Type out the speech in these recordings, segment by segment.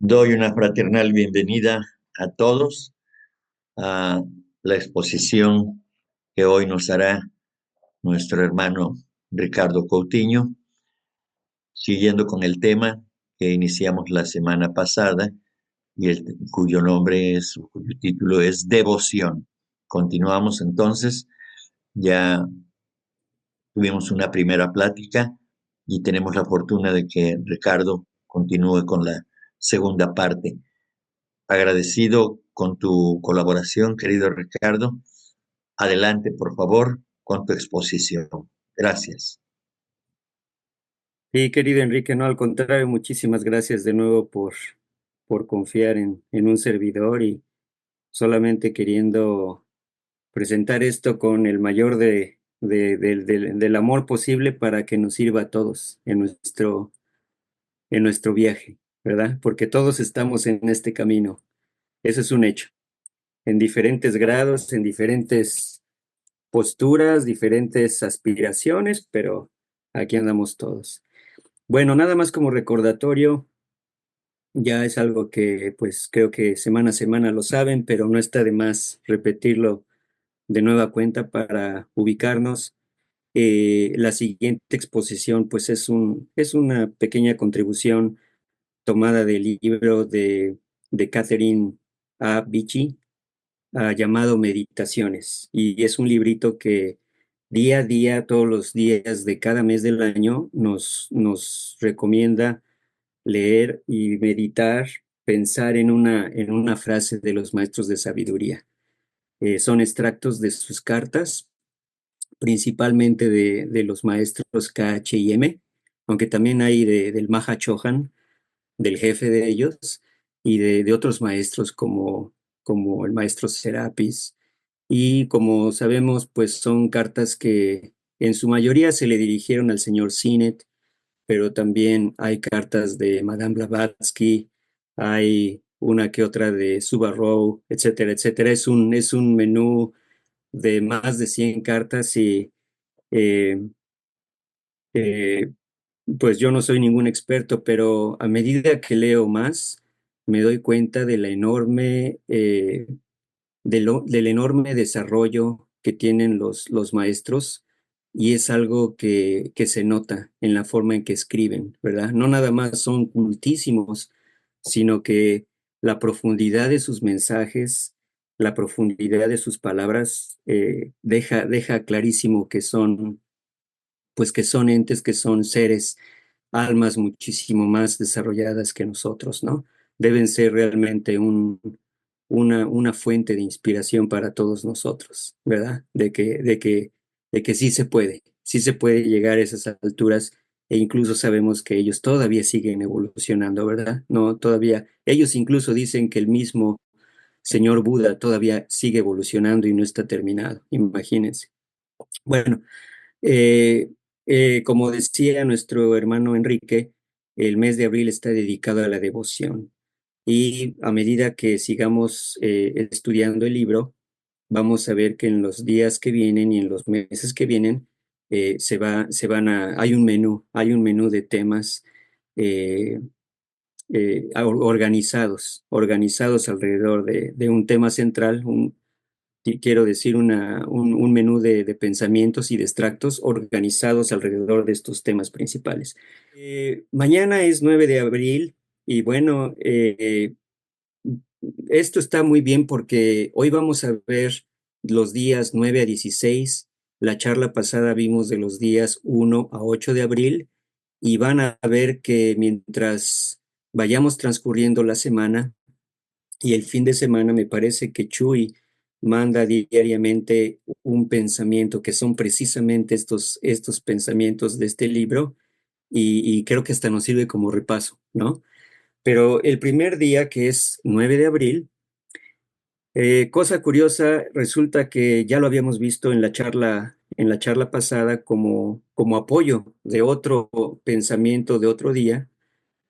Doy una fraternal bienvenida a todos a la exposición que hoy nos hará nuestro hermano Ricardo Coutinho, siguiendo con el tema que iniciamos la semana pasada y cuyo título es Devoción. Continuamos entonces, ya tuvimos una primera plática y tenemos la fortuna de que Ricardo continúe con la segunda parte. Agradecido con tu colaboración, querido Ricardo. Adelante, por favor, con tu exposición. Gracias. Sí, querido Enrique, no, al contrario, muchísimas gracias de nuevo por confiar en un servidor y solamente queriendo presentar esto con el mayor del amor posible para que nos sirva a todos en nuestro viaje, ¿verdad? Porque todos estamos en este camino, eso es un hecho, en diferentes grados, en diferentes posturas, diferentes aspiraciones, pero aquí andamos todos. Bueno, nada más como recordatorio. Ya es algo que, pues, creo que semana a semana lo saben, pero no está de más repetirlo de nueva cuenta para ubicarnos. La siguiente exposición, pues, es una pequeña contribución tomada del libro de Catherine A. Beachy, llamado Meditaciones. Y es un librito que día a día, todos los días de cada mes del año, nos recomienda leer y meditar, pensar en una frase de los maestros de sabiduría. Son extractos de sus cartas, principalmente de los maestros KH y M, aunque también hay del Maha Chohan, del jefe de ellos, y de otros maestros como el maestro Serapis. Y como sabemos, pues son cartas que en su mayoría se le dirigieron al señor Sinet, pero también hay cartas de Madame Blavatsky, hay una que otra de Subaru, etcétera, etcétera. Es un menú de más de 100 cartas y eh, eh, pues yo no soy ningún experto, pero a medida que leo más, me doy cuenta de la enorme, del enorme desarrollo que tienen los maestros y es algo que se nota en la forma en que escriben, ¿verdad? No nada más son cultísimos, sino que la profundidad de sus mensajes, la profundidad de sus palabras, deja clarísimo que son, pues que son entes, que son seres, almas muchísimo más desarrolladas que nosotros, ¿no? Deben ser realmente una fuente de inspiración para todos nosotros, ¿verdad? De que sí se puede llegar a esas alturas e incluso sabemos que ellos todavía siguen evolucionando, ¿verdad? No, todavía, ellos incluso dicen que el mismo señor Buda todavía sigue evolucionando y no está terminado, imagínense. Bueno, eh, como decía nuestro hermano Enrique, el mes de abril está dedicado a la devoción y a medida que sigamos estudiando el libro, vamos a ver que en los días que vienen y en los meses que vienen hay un menú de temas eh, organizados alrededor de un tema central, quiero decir, un menú de pensamientos y de extractos organizados alrededor de estos temas principales. Mañana es 9 de abril y bueno, esto está muy bien porque hoy vamos a ver los días 9 a 16. La charla pasada vimos de los días 1 a 8 de abril y van a ver que mientras vayamos transcurriendo la semana, y el fin de semana me parece que Chuy manda diariamente un pensamiento que son precisamente estos pensamientos de este libro y creo que hasta nos sirve como repaso, ¿no? Pero el primer día, que es 9 de abril, cosa curiosa, resulta que ya lo habíamos visto en la charla pasada como apoyo de otro pensamiento de otro día,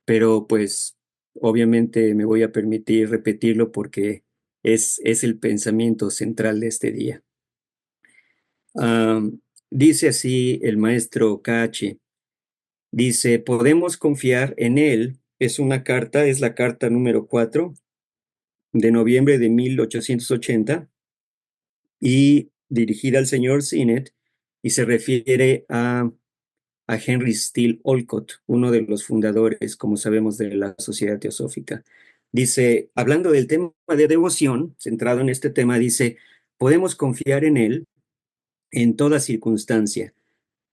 pero pues obviamente me voy a permitir repetirlo porque es el pensamiento central de este día. Dice así el maestro KH, dice, podemos confiar en él es una carta, es la carta número 4 de noviembre de 1880 y dirigida al señor Sinnett, y se refiere a Henry Steele Olcott, uno de los fundadores, como sabemos, de la Sociedad Teosófica. Dice, hablando del tema de devoción, centrado en este tema, dice, podemos confiar en él en toda circunstancia,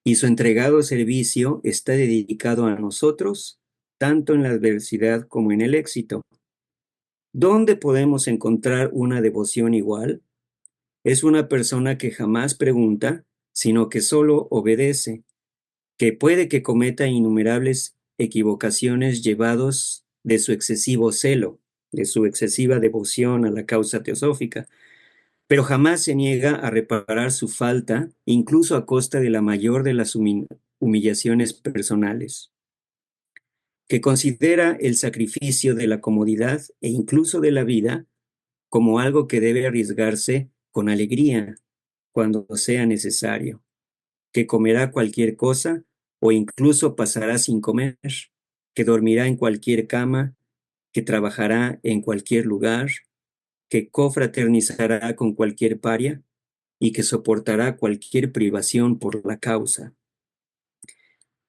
y su entregado servicio está dedicado a nosotros, tanto en la adversidad como en el éxito. ¿Dónde podemos encontrar una devoción igual? Es una persona que jamás pregunta, sino que solo obedece, que puede que cometa innumerables equivocaciones llevados de su excesivo celo, de su excesiva devoción a la causa teosófica, pero jamás se niega a reparar su falta, incluso a costa de la mayor de las humillaciones personales, que considera el sacrificio de la comodidad e incluso de la vida como algo que debe arriesgarse con alegría cuando sea necesario, que comerá cualquier cosa o incluso pasará sin comer, que dormirá en cualquier cama, que trabajará en cualquier lugar, que confraternizará con cualquier paria y que soportará cualquier privación por la causa.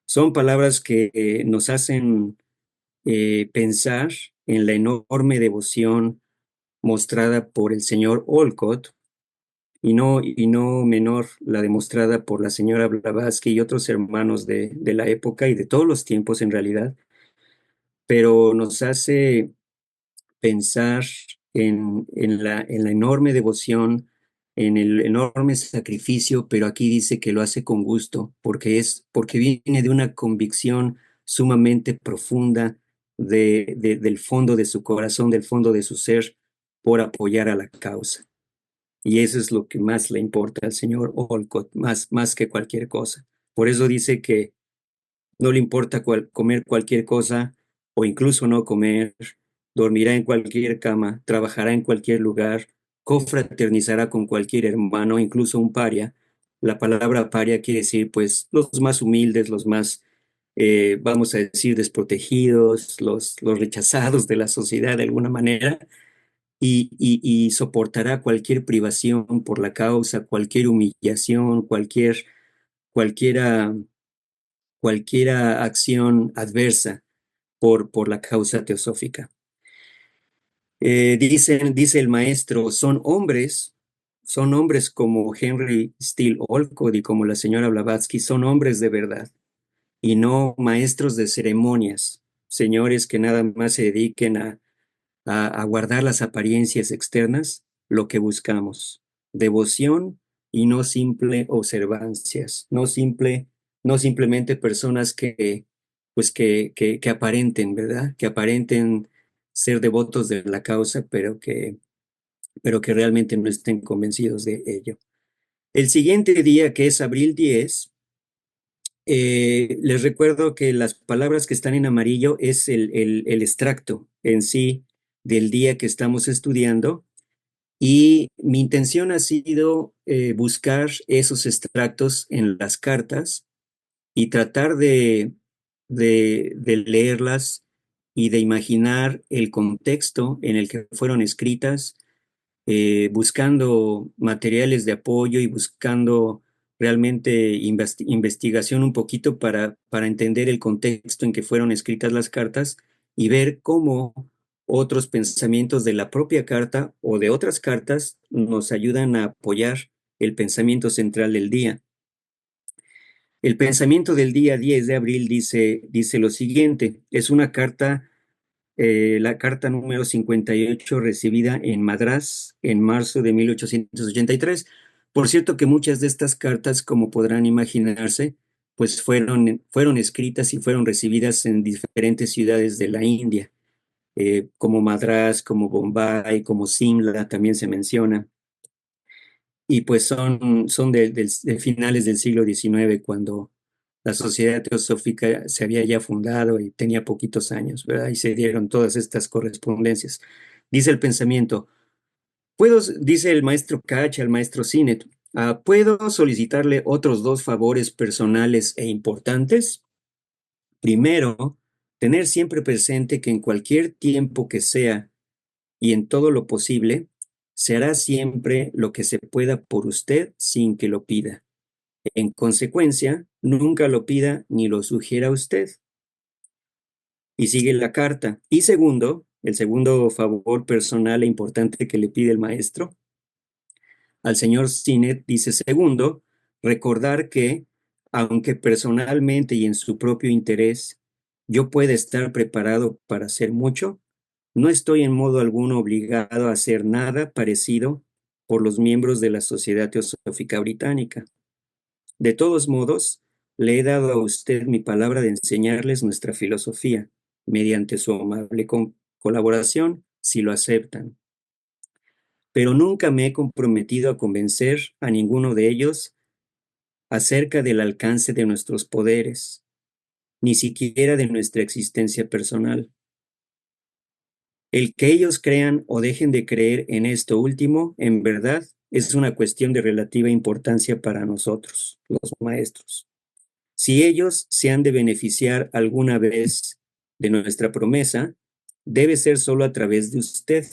Son palabras que nos hacen pensar en la enorme devoción mostrada por el señor Olcott, y no menor la demostrada por la señora Blavatsky y otros hermanos de la época y de todos los tiempos en realidad, pero nos hace pensar en la enorme devoción, en el enorme sacrificio, pero aquí dice que lo hace con gusto, porque viene de una convicción sumamente profunda del fondo de su corazón, del fondo de su ser, por apoyar a la causa. Y eso es lo que más le importa al señor Olcott, más que cualquier cosa. Por eso dice que no le importa comer cualquier cosa o incluso no comer, dormirá en cualquier cama, trabajará en cualquier lugar, confraternizará con cualquier hermano, incluso un paria. La palabra paria quiere decir, pues, los más humildes, los más, vamos a decir, desprotegidos, los rechazados de la sociedad de alguna manera, y soportará cualquier privación por la causa, cualquier humillación, cualquiera, cualquiera acción adversa por la causa teosófica. Dice el maestro, son hombres como Henry Steele Olcott y como la señora Blavatsky, son hombres de verdad y no maestros de ceremonias, señores que nada más se dediquen a guardar las apariencias externas, lo que buscamos, devoción y no simple observancias, no simplemente personas pues que aparenten, ¿verdad? Que aparenten ser devotos de la causa, pero que realmente no estén convencidos de ello. El siguiente día, que es abril 10, les recuerdo que las palabras que están en amarillo es el extracto en sí del día que estamos estudiando, y mi intención ha sido buscar esos extractos en las cartas y tratar de leerlas y de imaginar el contexto en el que fueron escritas, buscando materiales de apoyo y buscando realmente investigación un poquito para entender el contexto en que fueron escritas las cartas y ver cómo otros pensamientos de la propia carta o de otras cartas nos ayudan a apoyar el pensamiento central del día. El pensamiento del día 10 de abril dice lo siguiente: es una carta, la carta número 58, recibida en Madrás en marzo de 1883. Por cierto que muchas de estas cartas, como podrán imaginarse, pues fueron escritas y fueron recibidas en diferentes ciudades de la India, como Madrás, como Bombay, como Simla, también se menciona. Y pues son de finales del siglo XIX, cuando la Sociedad Teosófica se había ya fundado y tenía poquitos años, ¿verdad? Y se dieron todas estas correspondencias. Dice el pensamiento, dice el maestro Kach al maestro Sinnett, ¿puedo solicitarle otros dos favores personales e importantes? Primero, Tener siempre presente que en cualquier tiempo que sea y en todo lo posible, se hará siempre lo que se pueda por usted sin que lo pida. En consecuencia, nunca lo pida ni lo sugiera usted. Y sigue la carta. Y segundo, el segundo favor personal e importante que le pide el maestro al señor Sinet dice: segundo, recordar que, aunque personalmente y en su propio interés yo pueda estar preparado para hacer mucho, no estoy en modo alguno obligado a hacer nada parecido por los miembros de la Sociedad Teosófica Británica. De todos modos, le he dado a usted mi palabra de enseñarles nuestra filosofía, mediante su amable colaboración, si lo aceptan. Pero nunca me he comprometido a convencer a ninguno de ellos acerca del alcance de nuestros poderes, ni siquiera de nuestra existencia personal. El que ellos crean o dejen de creer en esto último, en verdad, es una cuestión de relativa importancia para nosotros, los maestros. Si ellos se han de beneficiar alguna vez de nuestra promesa, debe ser solo a través de usted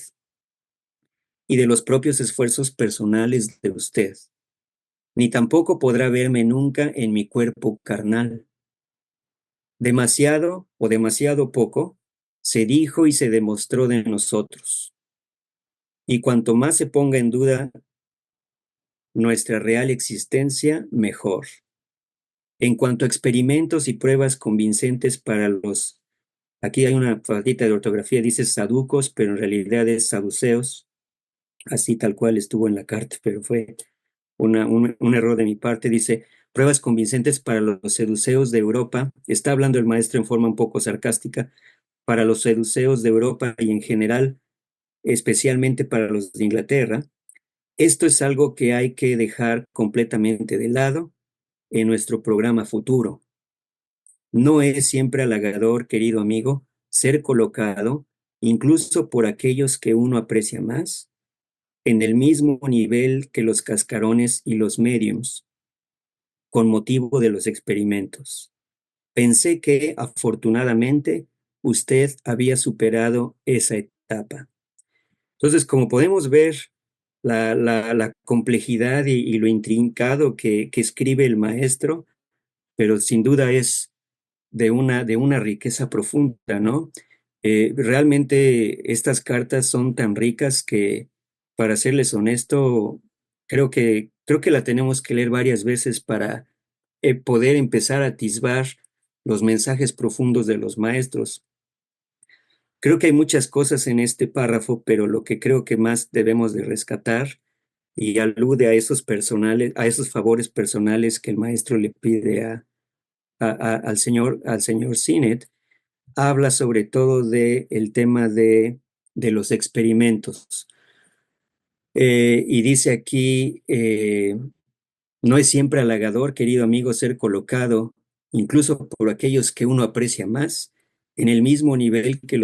y de los propios esfuerzos personales de usted. Ni tampoco podrá verme nunca en mi cuerpo carnal. Demasiado o demasiado poco se dijo y se demostró de nosotros. Y cuanto más se ponga en duda nuestra real existencia, mejor. En cuanto a experimentos y pruebas convincentes para los, aquí hay una faldita de ortografía, dice saducos, pero en realidad es saduceos, así tal cual estuvo en la carta, pero fue un error de mi parte. Dice: pruebas convincentes para los seduceos de Europa. Está hablando el maestro en forma un poco sarcástica. Para los seduceos de Europa y en general, especialmente para los de Inglaterra, esto es algo que hay que dejar completamente de lado en nuestro programa futuro. No es siempre halagador, querido amigo, ser colocado, incluso por aquellos que uno aprecia más, en el mismo nivel que los cascarones y los mediums, con motivo de los experimentos. Pensé que, afortunadamente, usted había superado esa etapa. Entonces, como podemos ver, la complejidad y lo intrincado que escribe el maestro, pero sin duda es de una riqueza profunda, ¿no? Realmente estas cartas son tan ricas que, para serles honesto, creo que la tenemos que leer varias veces para poder empezar a atisbar los mensajes profundos de los maestros. Creo que hay muchas cosas en este párrafo, pero lo que creo que más debemos de rescatar y alude a esos personales, a esos favores personales que el maestro le pide al señor Sinet, habla sobre todo del tema de los experimentos. Y dice aquí, no es siempre halagador, querido amigo, ser colocado, incluso por aquellos que uno aprecia más, en el mismo nivel que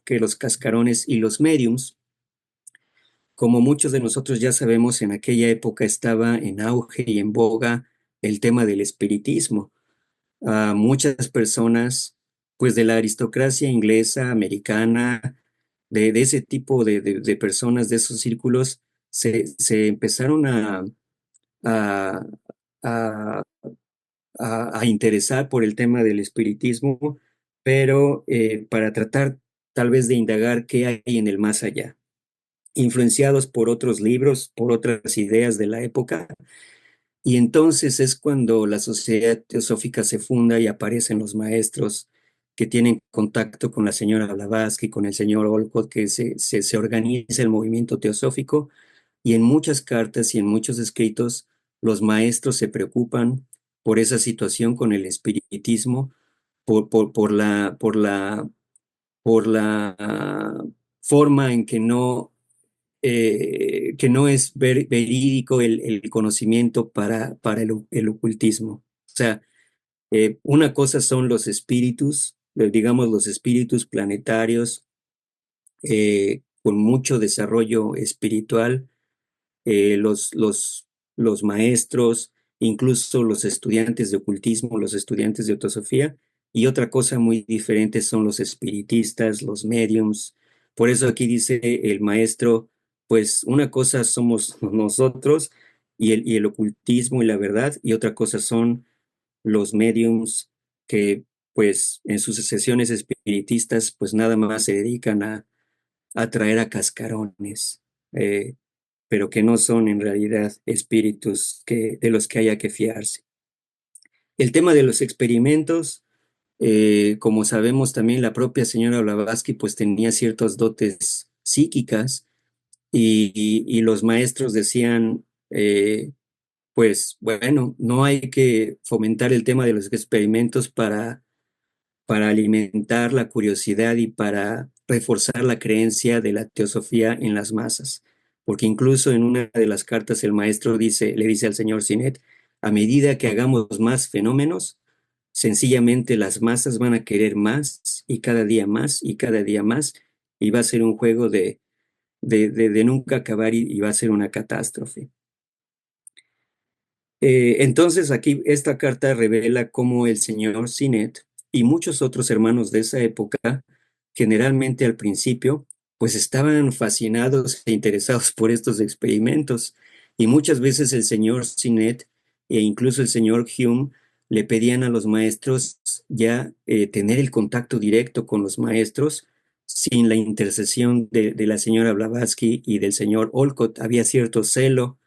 que los cascarones y los mediums. Como muchos de nosotros ya sabemos, en aquella época estaba en auge y en boga el tema del espiritismo. A muchas personas, pues de la aristocracia inglesa, americana, de ese tipo de personas, de esos círculos, se empezaron a, a, a interesar por el tema del espiritismo, pero para tratar tal vez de indagar qué hay en el más allá, influenciados por otros libros, por otras ideas de la época. Y entonces es cuando la Sociedad Teosófica se funda y aparecen los maestros que tienen contacto con la señora Blavatsky, con el señor Olcott, que se organiza el movimiento teosófico, y en muchas cartas y en muchos escritos los maestros se preocupan por esa situación con el espiritismo, por la forma en que no es verídico el conocimiento para el ocultismo. O sea, una cosa son los espíritus, digamos los espíritus planetarios, con mucho desarrollo espiritual, eh, los, los, los maestros, incluso los estudiantes de ocultismo, los estudiantes de teosofía, y otra cosa muy diferente son los espiritistas, los mediums. Por eso aquí dice el maestro, pues una cosa somos nosotros y el ocultismo y la verdad, y otra cosa son los mediums que pues en sus sesiones espiritistas pues nada más se dedican a traer a cascarones, pero que no son en realidad espíritus de los que haya que fiarse. El tema de los experimentos, como sabemos también la propia señora Blavatsky pues tenía ciertas dotes psíquicas y los maestros decían, pues bueno, no hay que fomentar el tema de los experimentos para alimentar la curiosidad y para reforzar la creencia de la teosofía en las masas. Porque incluso en una de las cartas el maestro le dice al señor Sinet, a medida que hagamos más fenómenos, sencillamente las masas van a querer más y cada día más y cada día más, y va a ser un juego de nunca acabar y va a ser una catástrofe. Entonces aquí esta carta revela cómo el señor Sinet y muchos otros hermanos de esa época, generalmente al principio, pues estaban fascinados e interesados por estos experimentos. Y muchas veces el señor Sinet e incluso el señor Hume le pedían a los maestros ya tener el contacto directo con los maestros sin la intercesión de la señora Blavatsky y del señor Olcott. Había cierto celo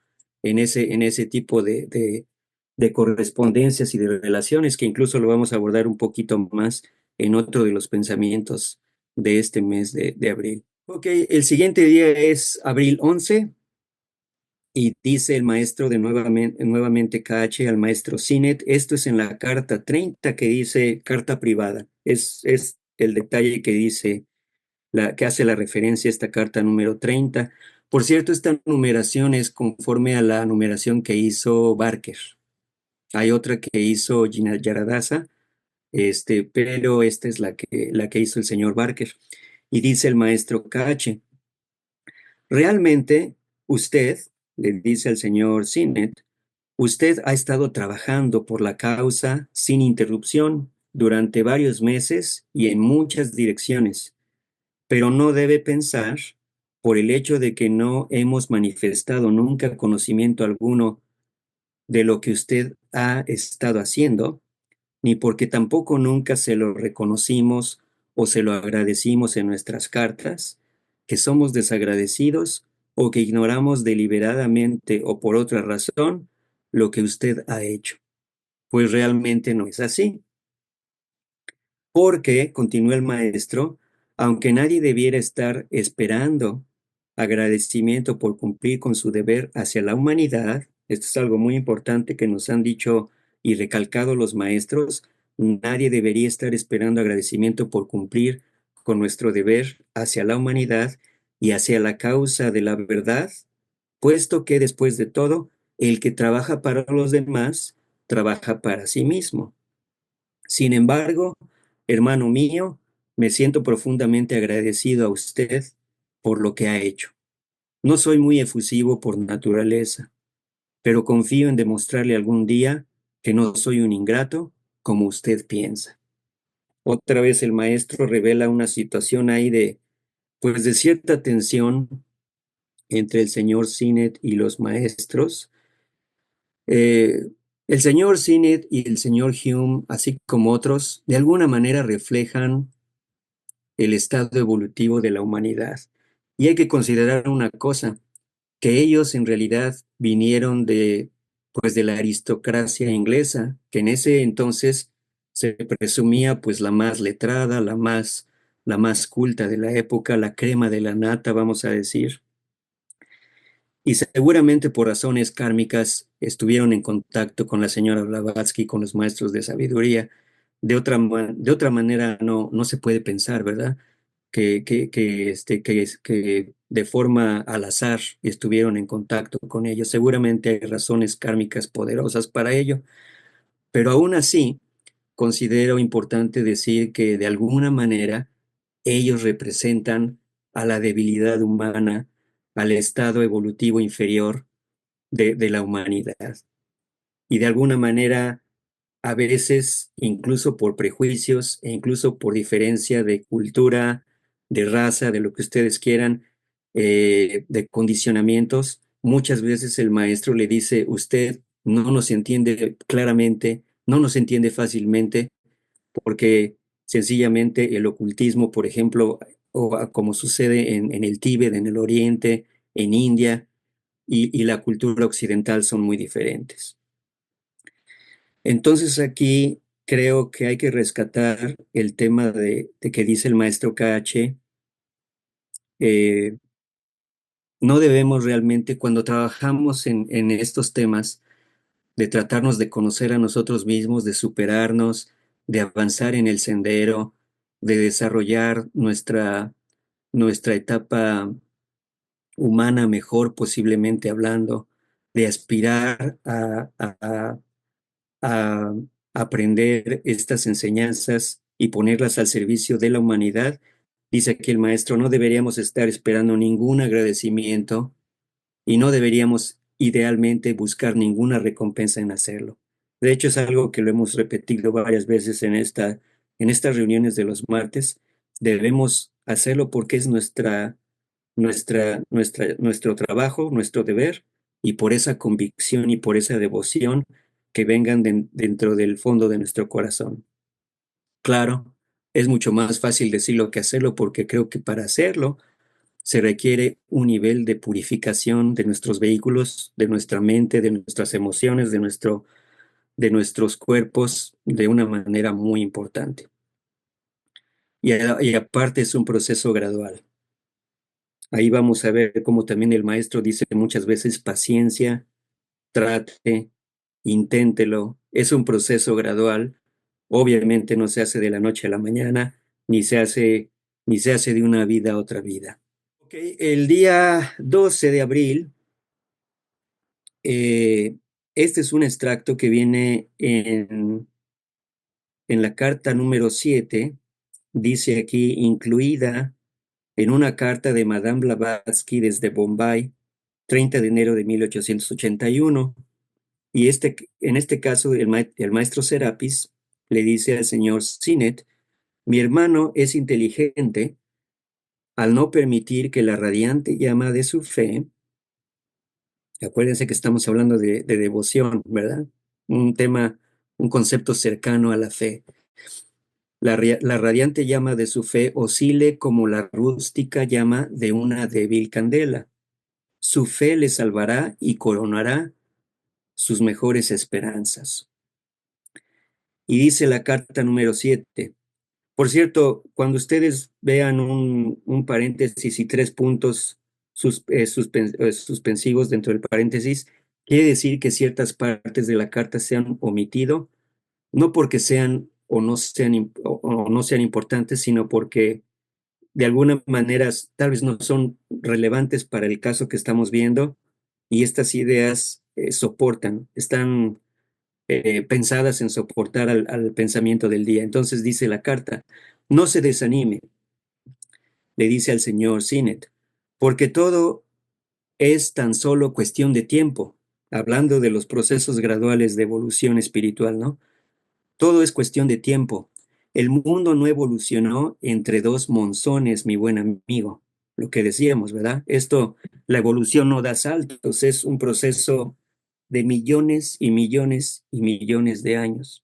en ese tipo de correspondencias y de relaciones, que incluso lo vamos a abordar un poquito más en otro de los pensamientos de este mes de abril. Ok, el siguiente día es abril 11 y dice el maestro nuevamente KH al maestro Sinet, esto es en la carta 30 que dice carta privada, es el detalle que dice que hace la referencia a esta carta número 30. Por cierto, esta numeración es conforme a la numeración que hizo Barker. Hay otra que hizo Gina Yaradasa, pero esta es la que hizo el señor Barker. Y dice el maestro KH, realmente usted, le dice al señor Sinet, usted ha estado trabajando por la causa sin interrupción durante varios meses y en muchas direcciones, pero no debe pensar, por el hecho de que no hemos manifestado nunca conocimiento alguno de lo que usted ha estado haciendo, ni porque tampoco nunca se lo reconocimos o se lo agradecimos en nuestras cartas, que somos desagradecidos o que ignoramos deliberadamente o por otra razón lo que usted ha hecho. Pues realmente no es así. Porque, continúa el maestro, aunque nadie debiera estar esperando agradecimiento por cumplir con su deber hacia la humanidad, esto es algo muy importante que nos han dicho y recalcado los maestros, nadie debería estar esperando agradecimiento por cumplir con nuestro deber hacia la humanidad y hacia la causa de la verdad, puesto que después de todo, el que trabaja para los demás, trabaja para sí mismo. Sin embargo, hermano mío, me siento profundamente agradecido a usted por lo que ha hecho. No soy muy efusivo por naturaleza, pero confío en demostrarle algún día que no soy un ingrato como usted piensa. Otra vez el maestro revela una situación ahí pues de cierta tensión entre el señor Sinet y los maestros. Eh, el señor Sinet y el señor Hume, así como otros, de alguna manera reflejan el estado evolutivo de la humanidad. Y hay que considerar una cosa, que ellos en realidad vinieron pues de la aristocracia inglesa, que en ese entonces se presumía pues la más letrada, la más culta de la época, la crema de la nata, vamos a decir. Y seguramente por razones kármicas estuvieron en contacto con la señora Blavatsky, con los maestros de sabiduría. De otra manera no se puede pensar, ¿verdad? Que de forma al azar estuvieron en contacto con ellos. Seguramente hay razones kármicas poderosas para ello, pero aún así considero importante decir que de alguna manera ellos representan a la debilidad humana, al estado evolutivo inferior de la humanidad. Y de alguna manera a veces incluso por prejuicios e incluso por diferencia de cultura, de raza, de lo que ustedes quieran, de condicionamientos, muchas veces el maestro le dice, usted no nos entiende claramente, no nos entiende fácilmente, porque sencillamente el ocultismo, por ejemplo, como sucede en el Tíbet, en el Oriente, en India, y la cultura occidental son muy diferentes. Entonces aquí creo que hay que rescatar el tema de que dice el maestro KH. No debemos realmente, cuando trabajamos en estos temas, de tratarnos de conocer a nosotros mismos, de superarnos, de avanzar en el sendero, de desarrollar nuestra etapa humana mejor, posiblemente hablando, de aspirar a aprender estas enseñanzas y ponerlas al servicio de la humanidad. Dice aquí el maestro, no deberíamos estar esperando ningún agradecimiento y no deberíamos idealmente buscar ninguna recompensa en hacerlo. De hecho, es algo que lo hemos repetido varias veces en estas reuniones de los martes. Debemos hacerlo porque es nuestro trabajo, nuestro deber, y por esa convicción y por esa devoción que vengan dentro del fondo de nuestro corazón. Claro, es mucho más fácil decirlo que hacerlo porque creo que para hacerlo se requiere un nivel de purificación de nuestros vehículos, de nuestra mente, de nuestras emociones, de nuestros cuerpos, de una manera muy importante. Y aparte es un proceso gradual. Ahí vamos a ver cómo también el maestro dice muchas veces paciencia, trate, inténtelo. Es un proceso gradual. Obviamente no se hace de la noche a la mañana, ni se hace de una vida a otra vida. Okay, el día 12 de abril, este es un extracto que viene en la carta número 7, dice aquí, incluida en una carta de Madame Blavatsky desde Bombay, 30 de enero de 1881. Y en este caso, el maestro Serapis le dice al señor Sinet, mi hermano es inteligente al no permitir que la radiante llama de su fe, acuérdense que estamos hablando de devoción, ¿verdad? Un tema, un concepto cercano a la fe. La radiante llama de su fe oscile como la rústica llama de una débil candela. Su fe le salvará y coronará sus mejores esperanzas. Y dice la carta número 7. Por cierto, cuando ustedes vean un paréntesis y 3 puntos suspensivos dentro del paréntesis, quiere decir que ciertas partes de la carta se han omitido, no porque sean o no sean importantes, sino porque de alguna manera tal vez no son relevantes para el caso que estamos viendo y estas ideas están pensadas en soportar al pensamiento del día. Entonces dice la carta, no se desanime, le dice al señor Sinet, porque todo es tan solo cuestión de tiempo, hablando de los procesos graduales de evolución espiritual, ¿no? Todo es cuestión de tiempo. El mundo no evolucionó entre dos monzones, mi buen amigo. Lo que decíamos, ¿verdad? La evolución no da saltos, es un proceso de millones y millones y millones de años.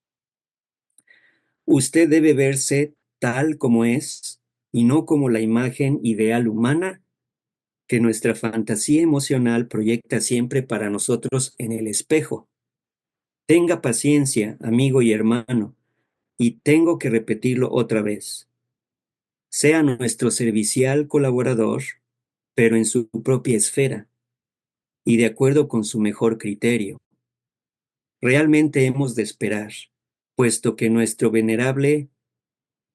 Usted debe verse tal como es y no como la imagen ideal humana que nuestra fantasía emocional proyecta siempre para nosotros en el espejo. Tenga paciencia, amigo y hermano, y tengo que repetirlo otra vez. Sea nuestro servicial colaborador, pero en su propia esfera y de acuerdo con su mejor criterio. Realmente hemos de esperar, puesto que nuestro venerable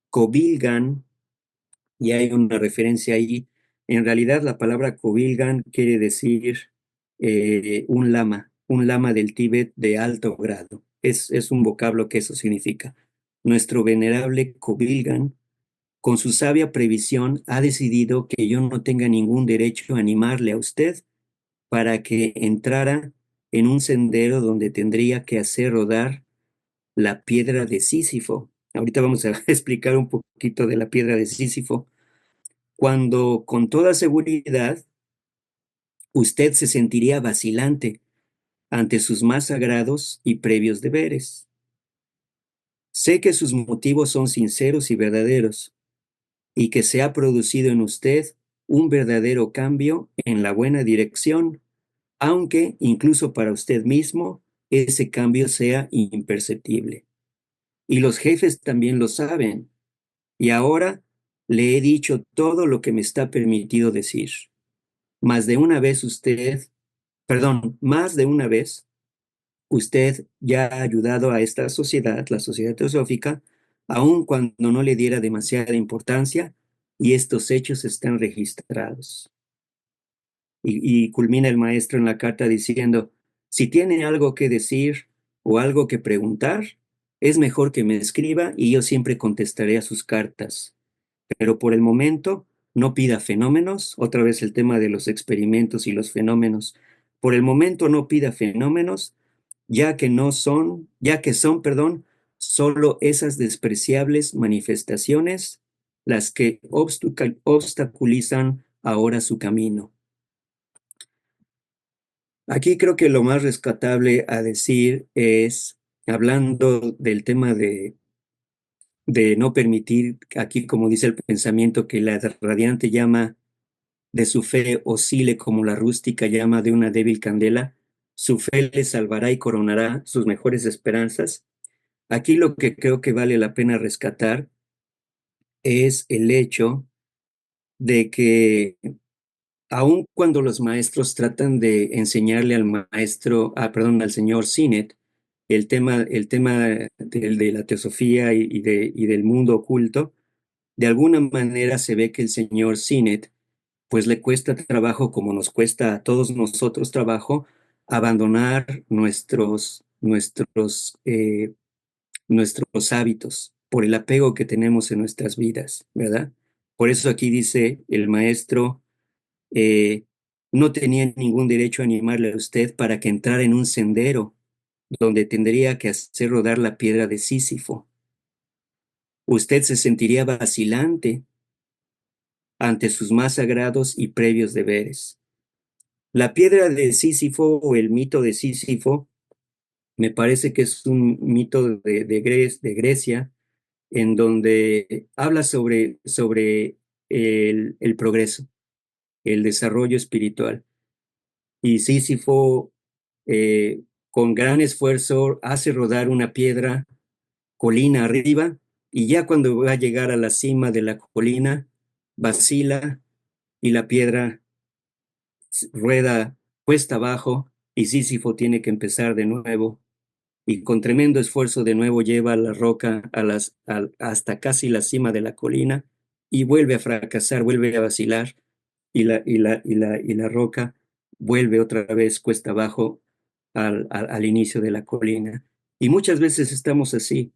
Kobilgan, y hay una referencia ahí, en realidad la palabra Kobilgan quiere decir un lama del Tíbet de alto grado. Es un vocablo que eso significa. Nuestro venerable Kobilgan, con su sabia previsión, ha decidido que yo no tenga ningún derecho a animarle a usted para que entrara en un sendero donde tendría que hacer rodar la piedra de Sísifo. Ahorita vamos a explicar un poquito de la piedra de Sísifo. Cuando con toda seguridad usted se sentiría vacilante ante sus más sagrados y previos deberes. Sé que sus motivos son sinceros y verdaderos, y que se ha producido en usted un verdadero cambio en la buena dirección, aunque incluso para usted mismo ese cambio sea imperceptible. Y los jefes también lo saben, y ahora le he dicho todo lo que me está permitido decir. Más de una vez más de una vez, usted ya ha ayudado a esta sociedad, la sociedad teosófica, aun cuando no le diera demasiada importancia, y estos hechos están registrados. Y culmina el maestro en la carta diciendo, si tiene algo que decir o algo que preguntar, es mejor que me escriba y yo siempre contestaré a sus cartas. Pero por el momento, no pida fenómenos, otra vez el tema de los experimentos y los fenómenos. Por el momento no pida fenómenos, ya que son, perdón, solo esas despreciables manifestaciones las que obstaculizan ahora su camino. Aquí creo que lo más rescatable a decir es, hablando del tema de no permitir, aquí como dice el pensamiento, que la radiante llama de su fe oscile como la rústica llama de una débil candela, su fe le salvará y coronará sus mejores esperanzas. Aquí lo que creo que vale la pena rescatar es el hecho de que aun cuando los maestros tratan de enseñarle al al señor Sinet, el tema de la teosofía y del mundo oculto, de alguna manera se ve que el señor Sinet pues le cuesta trabajo, como nos cuesta a todos nosotros trabajo, abandonar nuestros hábitos por el apego que tenemos en nuestras vidas, ¿verdad? Por eso aquí dice el maestro, eh, no tenía ningún derecho a animarle a usted para que entrara en un sendero donde tendría que hacer rodar la piedra de Sísifo. Usted se sentiría vacilante ante sus más sagrados y previos deberes. La piedra de Sísifo o el mito de Sísifo me parece que es un mito de Grecia en donde habla sobre el progreso, el desarrollo espiritual. Y Sísifo, eh, con gran esfuerzo, hace rodar una piedra colina arriba, y ya cuando va a llegar a la cima de la colina, vacila y la piedra rueda cuesta abajo y Sísifo tiene que empezar de nuevo y con tremendo esfuerzo de nuevo lleva la roca hasta casi la cima de la colina y vuelve a fracasar, vuelve a vacilar y la roca vuelve otra vez cuesta abajo al inicio de la colina. Y muchas veces estamos así,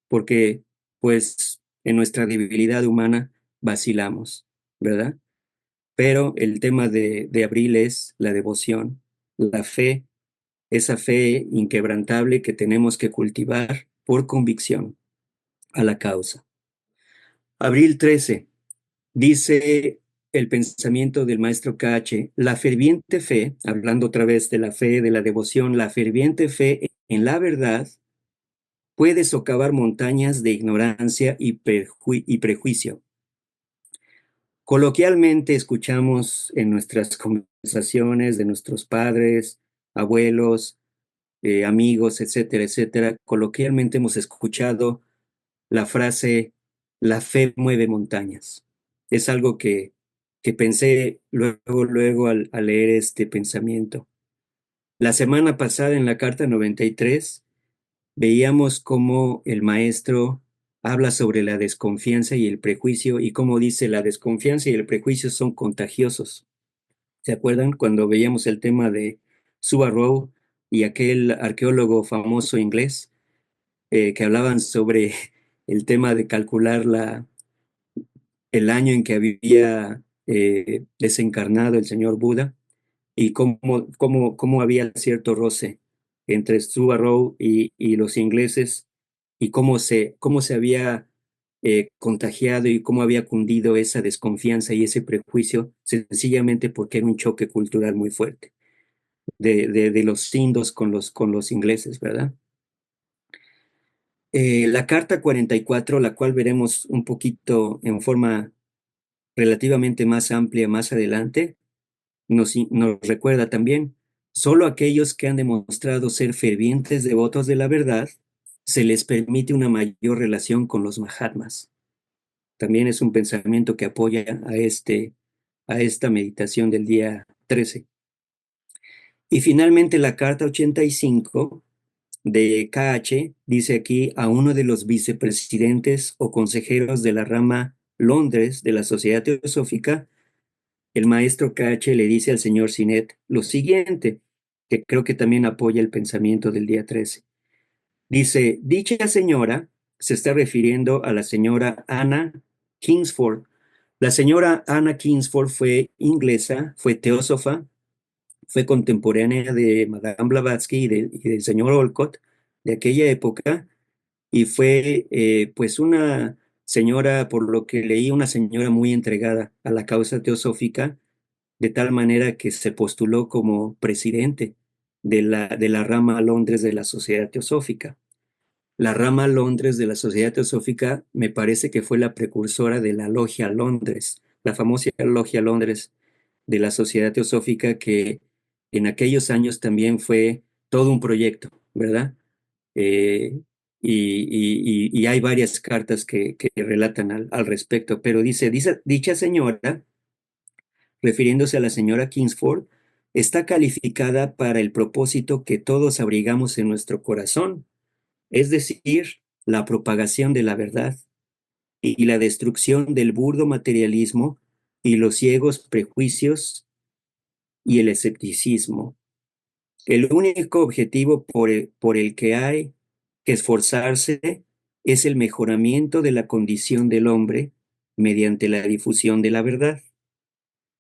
porque pues en nuestra debilidad humana vacilamos, ¿verdad? Pero el tema de abril es la devoción, la fe, esa fe inquebrantable que tenemos que cultivar por convicción a la causa. Abril 13, dice el pensamiento del maestro K.H., la ferviente fe, hablando otra vez de la fe, de la devoción, la ferviente fe en la verdad puede socavar montañas de ignorancia y prejuicio. Coloquialmente escuchamos en nuestras conversaciones de nuestros padres, abuelos, amigos, etcétera, etcétera, coloquialmente hemos escuchado la frase, la fe mueve montañas. Es algo que pensé luego al leer este pensamiento. La semana pasada en la carta 93 veíamos cómo el maestro habla sobre la desconfianza y el prejuicio y cómo dice la desconfianza y el prejuicio son contagiosos. ¿Se acuerdan cuando veíamos el tema de Subaru y aquel arqueólogo famoso inglés que hablaban sobre el tema de calcular el año en que había desencarnado el señor Buda y cómo había cierto roce entre Subaru y los ingleses y cómo se había contagiado y cómo había cundido esa desconfianza y ese prejuicio, sencillamente porque era un choque cultural muy fuerte de los indos con los ingleses, ¿verdad? La Carta 44, la cual veremos un poquito en forma relativamente más amplia más adelante, nos recuerda también, solo aquellos que han demostrado ser fervientes devotos de la verdad, se les permite una mayor relación con los Mahatmas. También es un pensamiento que apoya a esta meditación del día 13. Y finalmente la carta 85 de KH dice aquí a uno de los vicepresidentes o consejeros de la rama Londres de la Sociedad Teosófica, el maestro KH le dice al señor Sinet lo siguiente, que creo que también apoya el pensamiento del día 13. Dice, dicha señora se está refiriendo a la señora Anna Kingsford. La señora Anna Kingsford fue inglesa, fue teósofa, fue contemporánea de Madame Blavatsky y del señor Olcott de aquella época y fue pues una señora, por lo que leí, una señora muy entregada a la causa teosófica, de tal manera que se postuló como presidente de la rama Londres de la Sociedad Teosófica. La rama Londres de la Sociedad Teosófica me parece que fue la precursora de la Logia Londres, la famosa Logia Londres de la Sociedad Teosófica, que en aquellos años también fue todo un proyecto, ¿verdad? Eh, y hay varias cartas que relatan al respecto, pero dicha señora, refiriéndose a la señora Kingsford, está calificada para el propósito que todos abrigamos en nuestro corazón, es decir, la propagación de la verdad y la destrucción del burdo materialismo y los ciegos prejuicios y el escepticismo. El único objetivo por el que hay que esforzarse es el mejoramiento de la condición del hombre mediante la difusión de la verdad.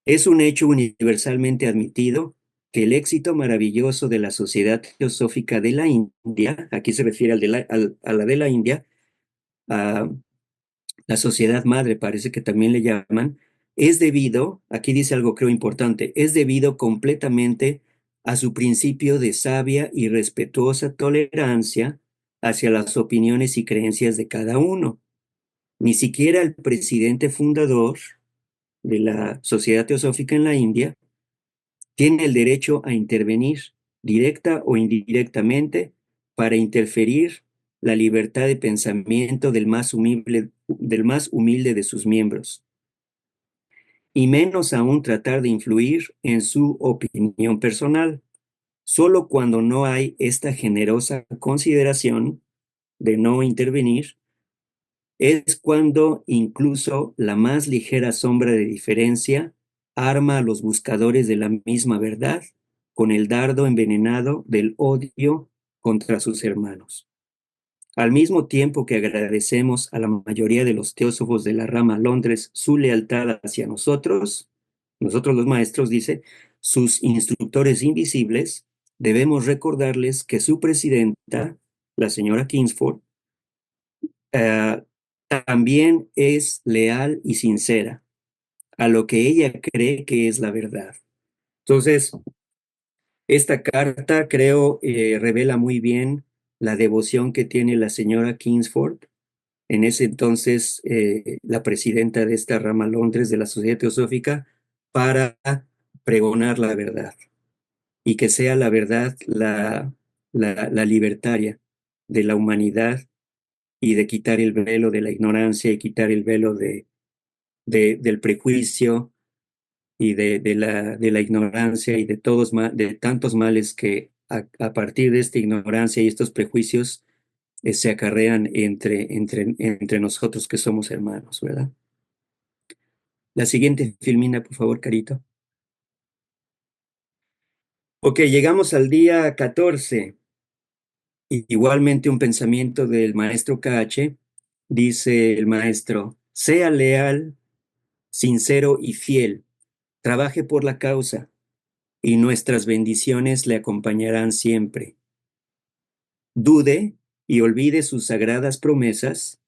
Es un hecho universalmente admitido que el éxito maravilloso de la Sociedad Teosófica de la India, aquí se refiere a la de la India, a la sociedad madre, parece que también le llaman, es debido, aquí dice algo creo importante, es debido completamente a su principio de sabia y respetuosa tolerancia hacia las opiniones y creencias de cada uno. Ni siquiera el presidente fundador de la Sociedad Teosófica en la India tiene el derecho a intervenir directa o indirectamente para interferir la libertad de pensamiento del más humilde de sus miembros, y menos aún tratar de influir en su opinión personal. Solo cuando no hay esta generosa consideración de no intervenir, es cuando incluso la más ligera sombra de diferencia arma a los buscadores de la misma verdad con el dardo envenenado del odio contra sus hermanos. Al mismo tiempo que agradecemos a la mayoría de los teósofos de la rama Londres su lealtad hacia nosotros, nosotros los maestros, dice, sus instructores invisibles, debemos recordarles que su presidenta, la señora Kingsford, eh, también es leal y sincera a lo que ella cree que es la verdad. Entonces, esta carta creo revela muy bien la devoción que tiene la señora Kingsford, en ese entonces la presidenta de esta rama Londres de la Sociedad Teosófica, para pregonar la verdad y que sea la verdad la libertaria de la humanidad y de quitar el velo de la ignorancia y quitar el velo del prejuicio y de la ignorancia y de tantos males que a partir de esta ignorancia y estos prejuicios se acarrean entre nosotros que somos hermanos, ¿verdad? La siguiente filmina, por favor, Carito. Ok, llegamos al día 14. Igualmente un pensamiento del maestro KH. Dice el maestro, sea leal, sincero y fiel, trabaje por la causa y nuestras bendiciones le acompañarán siempre. Dude y olvide sus sagradas promesas,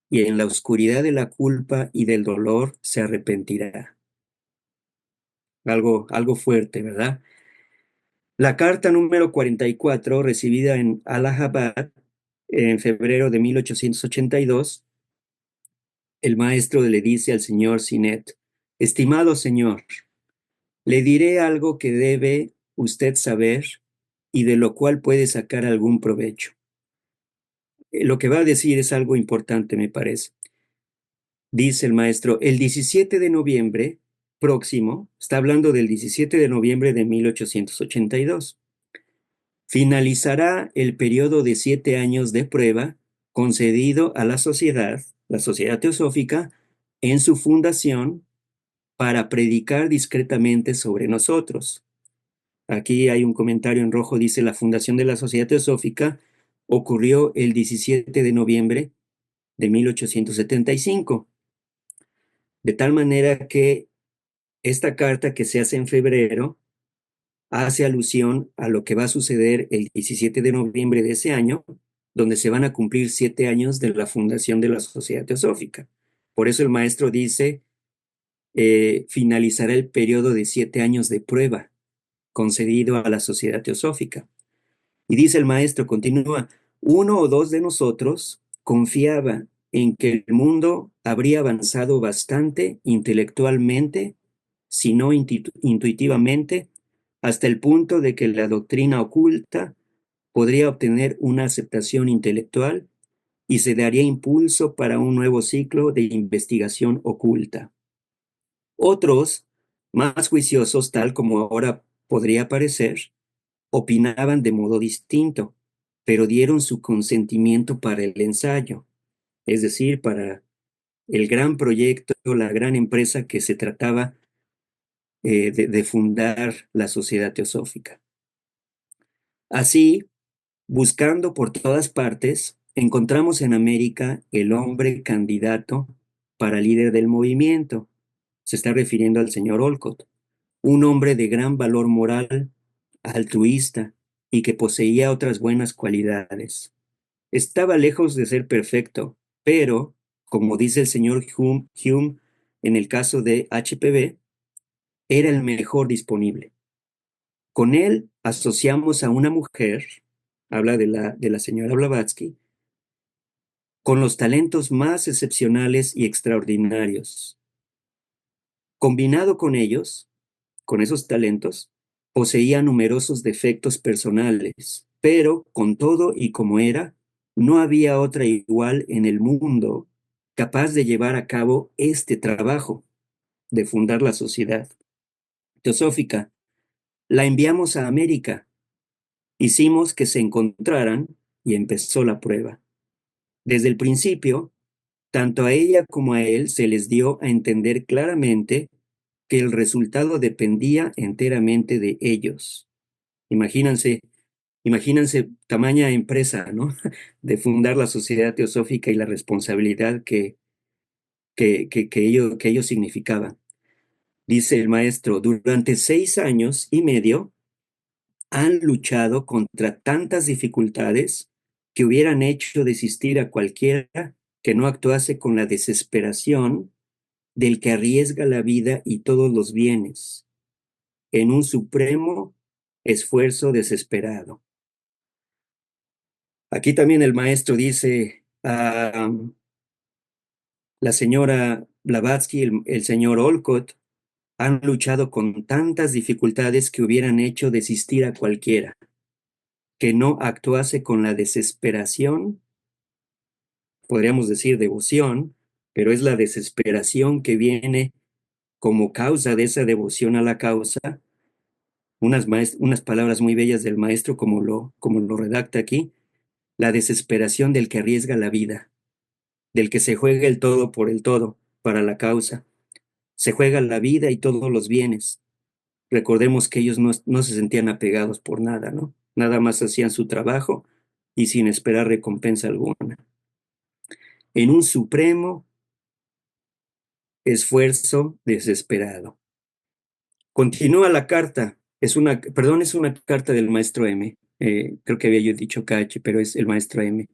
y en la oscuridad de la culpa y del dolor se arrepentirá. Algo fuerte, ¿verdad? La carta número 44, recibida en Allahabad en febrero de 1882, el maestro le dice al señor Sinet: estimado señor, le diré algo que debe usted saber y de lo cual puede sacar algún provecho. Lo que va a decir es algo importante, me parece. Dice el maestro: el 17 de noviembre próximo, está hablando del 17 de noviembre de 1882, finalizará el periodo de 7 años de prueba concedido a la Sociedad Teosófica, en su fundación para predicar discretamente sobre nosotros. Aquí hay un comentario en rojo, dice: la fundación de la Sociedad Teosófica ocurrió el 17 de noviembre de 1875, de tal manera que esta carta que se hace en febrero hace alusión a lo que va a suceder el 17 de noviembre de ese año, donde se van a cumplir 7 años de la fundación de la Sociedad Teosófica. Por eso el maestro dice, finalizará el periodo de 7 años de prueba concedido a la Sociedad Teosófica. Y dice el maestro, continúa: uno o dos de nosotros confiaba en que el mundo habría avanzado bastante intelectualmente, si no intuitivamente, hasta el punto de que la doctrina oculta podría obtener una aceptación intelectual y se daría impulso para un nuevo ciclo de investigación oculta. Otros, más juiciosos, tal como ahora podría parecer, opinaban de modo distinto, pero dieron su consentimiento para el ensayo, es decir, para el gran proyecto, la gran empresa que se trataba de fundar la Sociedad Teosófica. Así, buscando por todas partes, encontramos en América el hombre candidato para líder del movimiento. Se está refiriendo al señor Olcott, un hombre de gran valor moral, altruista y que poseía otras buenas cualidades. Estaba lejos de ser perfecto, pero, como dice el señor Hume en el caso de HPV, era el mejor disponible. Con él asociamos a una mujer, habla de la señora Blavatsky, con los talentos más excepcionales y extraordinarios. Combinado con ellos, con esos talentos, poseía numerosos defectos personales, pero con todo y como era, no había otra igual en el mundo capaz de llevar a cabo este trabajo de fundar la Sociedad Teosófica. La enviamos a América, hicimos que se encontraran y empezó la prueba. Desde el principio, tanto a ella como a él se les dio a entender claramente que el resultado dependía enteramente de ellos. Imagínense, imagínense tamaña empresa, ¿no? De fundar la Sociedad Teosófica y la responsabilidad que ello significaba. Dice el maestro: durante 6 años y medio han luchado contra tantas dificultades que hubieran hecho desistir a cualquiera que no actuase con la desesperación del que arriesga la vida y todos los bienes, en un supremo esfuerzo desesperado. Aquí también el maestro dice a la señora Blavatsky, el señor Olcott, han luchado con tantas dificultades que hubieran hecho desistir a cualquiera que no actuase con la desesperación, podríamos decir devoción, pero es la desesperación que viene como causa de esa devoción a la causa. Unas palabras muy bellas del maestro, como lo redacta aquí: la desesperación del que arriesga la vida, del que se juega el todo por el todo para la causa. Se juega la vida y todos los bienes. Recordemos que ellos no se sentían apegados por nada, ¿no? Nada más hacían su trabajo y sin esperar recompensa alguna. En un supremo esfuerzo desesperado. Continúa la carta. Es una carta del maestro M. Creo que había yo dicho KH, pero es el maestro M.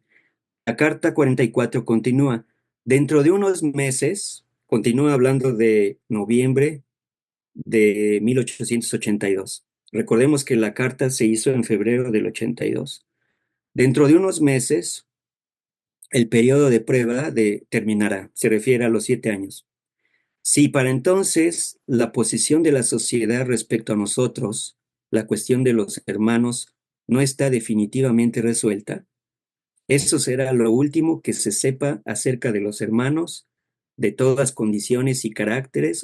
La carta 44 continúa. Dentro de unos meses, continúa hablando de noviembre de 1882. Recordemos que la carta se hizo en febrero del 82. Dentro de unos meses, el periodo de prueba terminará, se refiere a los 7 años. Si para entonces la posición de la sociedad respecto a nosotros, la cuestión de los hermanos, no está definitivamente resuelta, eso será lo último que se sepa acerca de los hermanos, de todas condiciones y caracteres,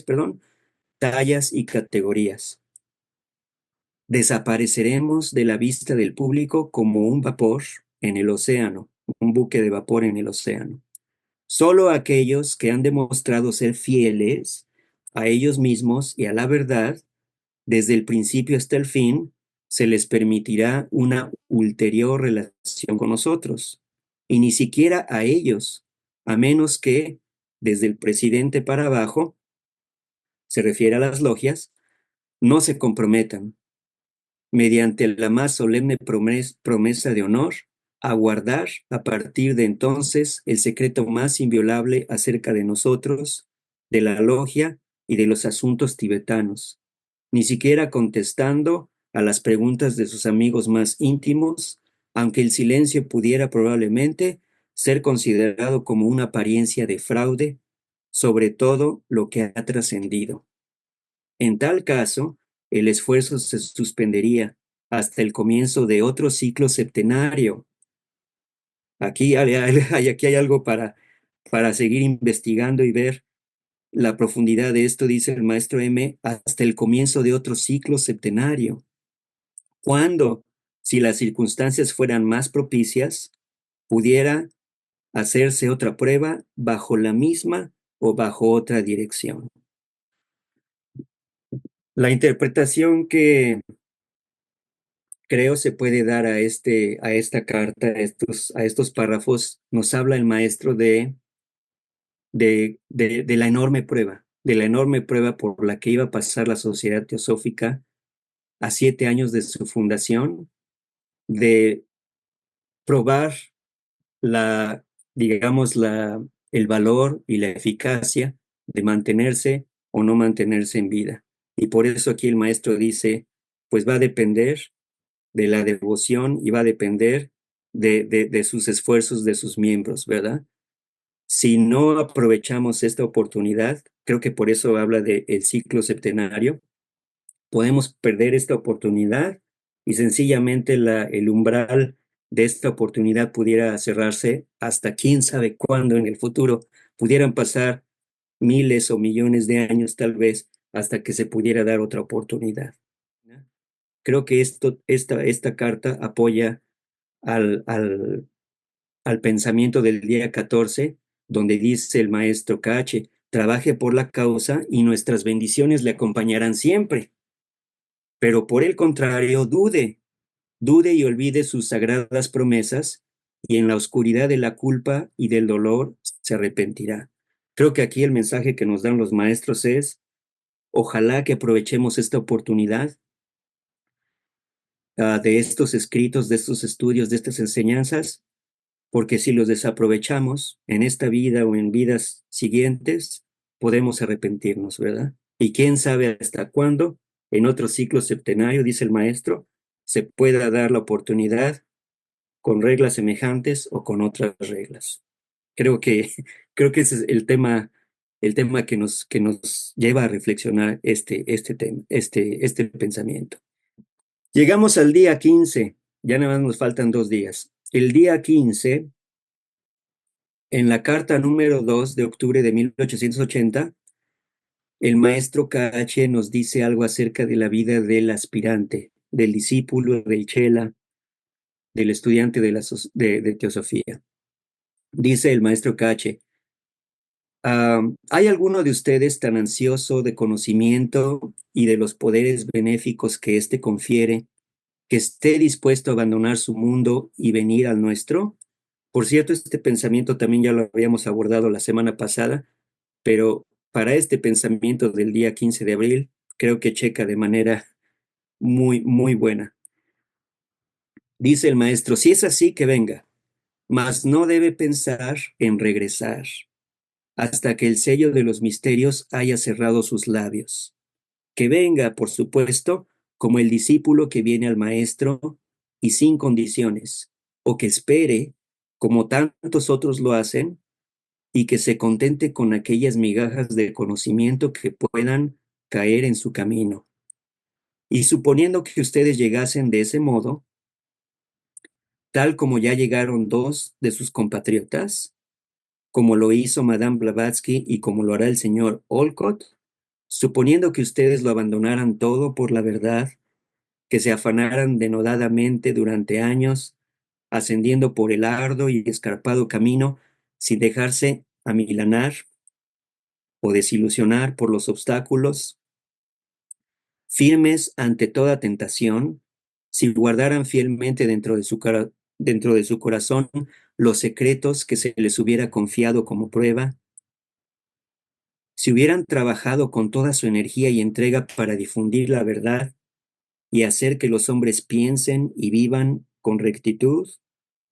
perdón, tallas y categorías. Desapareceremos de la vista del público como un vapor en el océano, un buque de vapor en el océano. Solo aquellos que han demostrado ser fieles a ellos mismos y a la verdad, desde el principio hasta el fin, se les permitirá una ulterior relación con nosotros, y ni siquiera a ellos, a menos que, desde el presidente para abajo, se refiere a las logias, no se comprometan, mediante la más solemne promesa de honor, a guardar a partir de entonces el secreto más inviolable acerca de nosotros, de la logia y de los asuntos tibetanos, ni siquiera contestando a las preguntas de sus amigos más íntimos, aunque el silencio pudiera probablemente ser considerado como una apariencia de fraude sobre todo lo que ha trascendido. En tal caso, el esfuerzo se suspendería hasta el comienzo de otro ciclo septenario. Aquí hay algo para seguir investigando y ver la profundidad de esto, dice el maestro M, hasta el comienzo de otro ciclo septenario. Cuando, si las circunstancias fueran más propicias, pudiera hacerse otra prueba bajo la misma o bajo otra dirección. La interpretación que creo se puede dar a esta carta, a estos párrafos, nos habla el maestro de la enorme prueba por la que iba a pasar la Sociedad Teosófica a 7 años de su fundación, de probar digamos, el valor y la eficacia de mantenerse o no mantenerse en vida. Y por eso aquí el maestro dice, pues va a depender de la devoción y va a depender de sus esfuerzos de sus miembros, ¿verdad? Si no aprovechamos esta oportunidad, creo que por eso habla del ciclo septenario, podemos perder esta oportunidad y sencillamente el umbral de esta oportunidad pudiera cerrarse hasta quién sabe cuándo en el futuro. Pudieran pasar miles o millones de años tal vez hasta que se pudiera dar otra oportunidad. Creo que esta carta apoya al pensamiento del día 14, donde dice el maestro Cache, trabaje por la causa y nuestras bendiciones le acompañarán siempre. Pero por el contrario, dude y olvide sus sagradas promesas y en la oscuridad de la culpa y del dolor se arrepentirá. Creo que aquí el mensaje que nos dan los maestros es, ojalá que aprovechemos esta oportunidad de estos escritos, de estos estudios, de estas enseñanzas, porque si los desaprovechamos en esta vida o en vidas siguientes, podemos arrepentirnos, ¿verdad? Y quién sabe hasta cuándo, en otro ciclo septenario, dice el maestro, se pueda dar la oportunidad con reglas semejantes o con otras reglas. Creo que, creo que ese es el tema que nos lleva a reflexionar este pensamiento. Llegamos al día 15, ya nada más nos faltan 2 días. El día 15, en la carta número 2 de octubre de 1880, el maestro Cache nos dice algo acerca de la vida del aspirante, del discípulo, del chela, del estudiante de teosofía. Dice el maestro Cache, ¿hay alguno de ustedes tan ansioso de conocimiento y de los poderes benéficos que éste confiere, que esté dispuesto a abandonar su mundo y venir al nuestro? Por cierto, este pensamiento también ya lo habíamos abordado la semana pasada, pero para este pensamiento del día 15 de abril, creo que checa de manera muy, muy buena. Dice el maestro, si es así, que venga. mas no debe pensar en regresar hasta que el sello de los misterios haya cerrado sus labios. Que venga, por supuesto, como el discípulo que viene al maestro y sin condiciones, o que espere, como tantos otros lo hacen, y que se contente con aquellas migajas de conocimiento que puedan caer en su camino. Y suponiendo que ustedes llegasen de ese modo, tal como ya llegaron dos de sus compatriotas, como lo hizo Madame Blavatsky y como lo hará el señor Olcott, suponiendo que ustedes lo abandonaran todo por la verdad, que se afanaran denodadamente durante años, ascendiendo por el arduo y escarpado camino, sin dejarse amilanar o desilusionar por los obstáculos, firmes ante toda tentación, si guardaran fielmente dentro de su corazón los secretos que se les hubiera confiado como prueba, si hubieran trabajado con toda su energía y entrega para difundir la verdad y hacer que los hombres piensen y vivan con rectitud,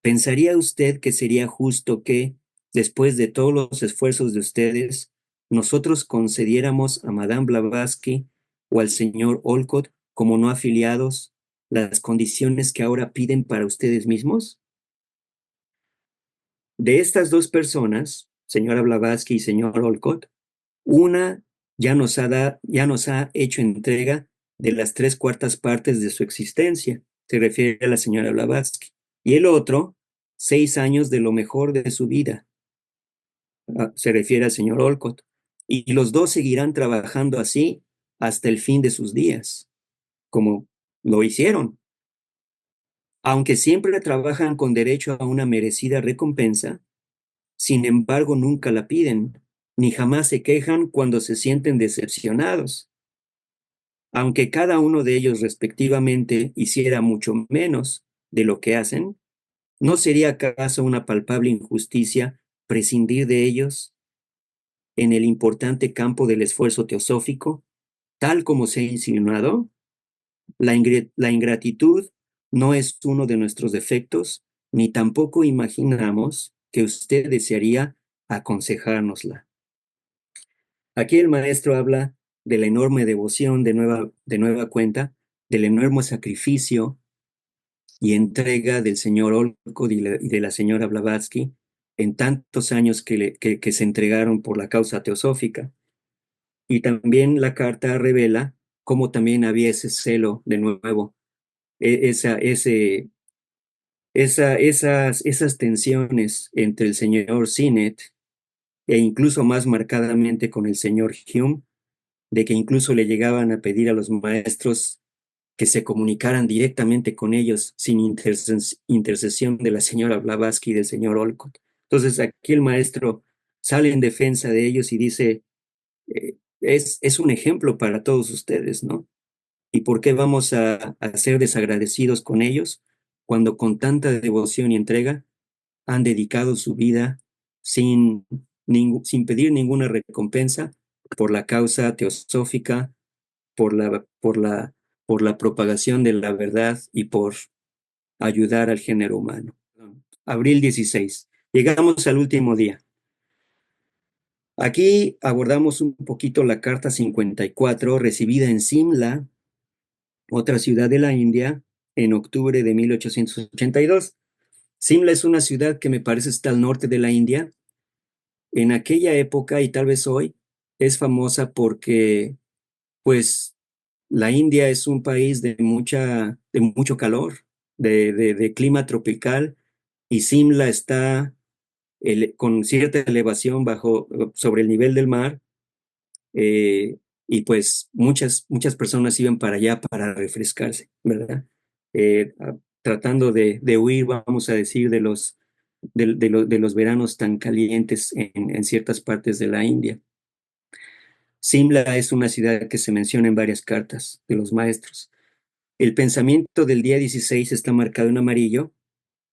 ¿pensaría usted que sería justo que, después de todos los esfuerzos de ustedes, nosotros concediéramos a Madame Blavatsky o al señor Olcott como no afiliados las condiciones que ahora piden para ustedes mismos? De estas dos personas, señora Blavatsky y señor Olcott, una ya nos ha hecho entrega de las 3/4 partes de su existencia, se refiere a la señora Blavatsky, y el otro, 6 años de lo mejor de su vida, se refiere al señor Olcott, y los dos seguirán trabajando así hasta el fin de sus días, como lo hicieron. Aunque siempre trabajan con derecho a una merecida recompensa, sin embargo nunca la piden, ni jamás se quejan cuando se sienten decepcionados. Aunque cada uno de ellos respectivamente hiciera mucho menos de lo que hacen, ¿no sería acaso una palpable injusticia prescindir de ellos en el importante campo del esfuerzo teosófico, tal como se ha insinuado? La ingratitud no es uno de nuestros defectos, ni tampoco imaginamos que usted desearía aconsejárnosla. Aquí el maestro habla de la enorme devoción de nueva cuenta, del enorme sacrificio y entrega del señor Olcott y de la señora Blavatsky en tantos años que se entregaron por la causa teosófica. Y también la carta revela cómo también había ese celo de nuevo, e- esa, ese, esas tensiones entre el señor Sinnett e incluso más marcadamente con el señor Hume, de que incluso le llegaban a pedir a los maestros que se comunicaran directamente con ellos sin intercesión de la señora Blavatsky y del señor Olcott. Entonces aquí el maestro sale en defensa de ellos y dice, es un ejemplo para todos ustedes, ¿no? ¿Y por qué vamos a ser desagradecidos con ellos cuando con tanta devoción y entrega han dedicado su vida sin, sin pedir ninguna recompensa por la causa teosófica, por por la propagación de la verdad y por ayudar al género humano? Abril 16. Llegamos al último día. Aquí abordamos un poquito la carta 54 recibida en Simla, otra ciudad de la India, en octubre de 1882. Simla es una ciudad que me parece está al norte de la India. En aquella época y tal vez hoy es famosa porque, pues, la India es un país de mucho calor, de clima tropical, y Simla está con cierta elevación sobre el nivel del mar, eh, y pues muchas personas iban para allá para refrescarse, ¿verdad? Tratando de huir, vamos a decir, de los veranos tan calientes en ciertas partes de la India. Simla es una ciudad que se menciona en varias cartas de los maestros. El pensamiento del día 16 está marcado en amarillo,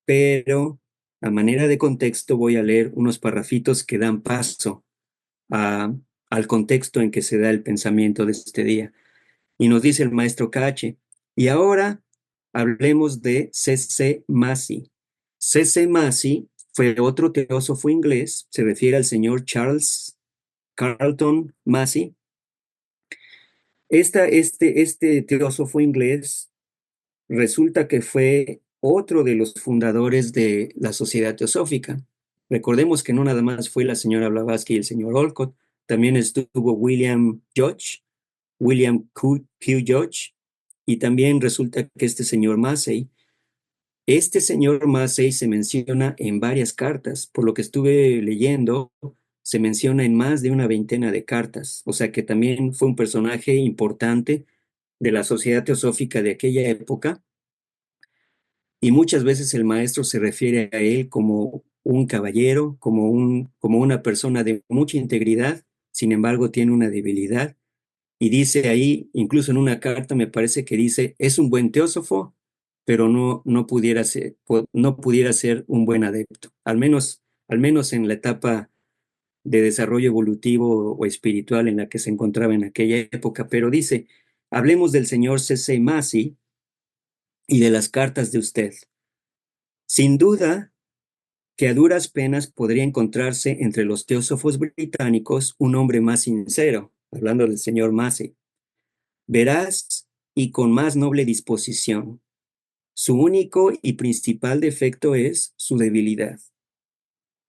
pero a manera de contexto voy a leer unos parrafitos que dan paso a- al contexto en que se da el pensamiento de este día. Y nos dice el maestro Cache, y ahora hablemos de C.C. Massey. C.C. Massey fue otro teósofo inglés, se refiere al señor Charles Carlton Massey. Este teósofo inglés resulta que fue otro de los fundadores de la Sociedad Teosófica. Recordemos que no nada más fue la señora Blavatsky y el señor Olcott, también estuvo William Q. George, y también resulta que este señor Massey se menciona en varias cartas, por lo que estuve leyendo, se menciona en más de una veintena de cartas, o sea que también fue un personaje importante de la sociedad teosófica de aquella época, y muchas veces el maestro se refiere a él como un caballero, como una persona de mucha integridad, sin embargo tiene una debilidad, y dice ahí, incluso en una carta me parece que dice, es un buen teósofo, pero no pudiera ser un buen adepto, al menos en la etapa de desarrollo evolutivo o espiritual en la que se encontraba en aquella época. Pero dice, hablemos del señor C.C. Massey y de las cartas de usted. Sin duda que a duras penas podría encontrarse entre los teósofos británicos un hombre más sincero, hablando del señor Massey, veraz y con más noble disposición. Su único y principal defecto es su debilidad.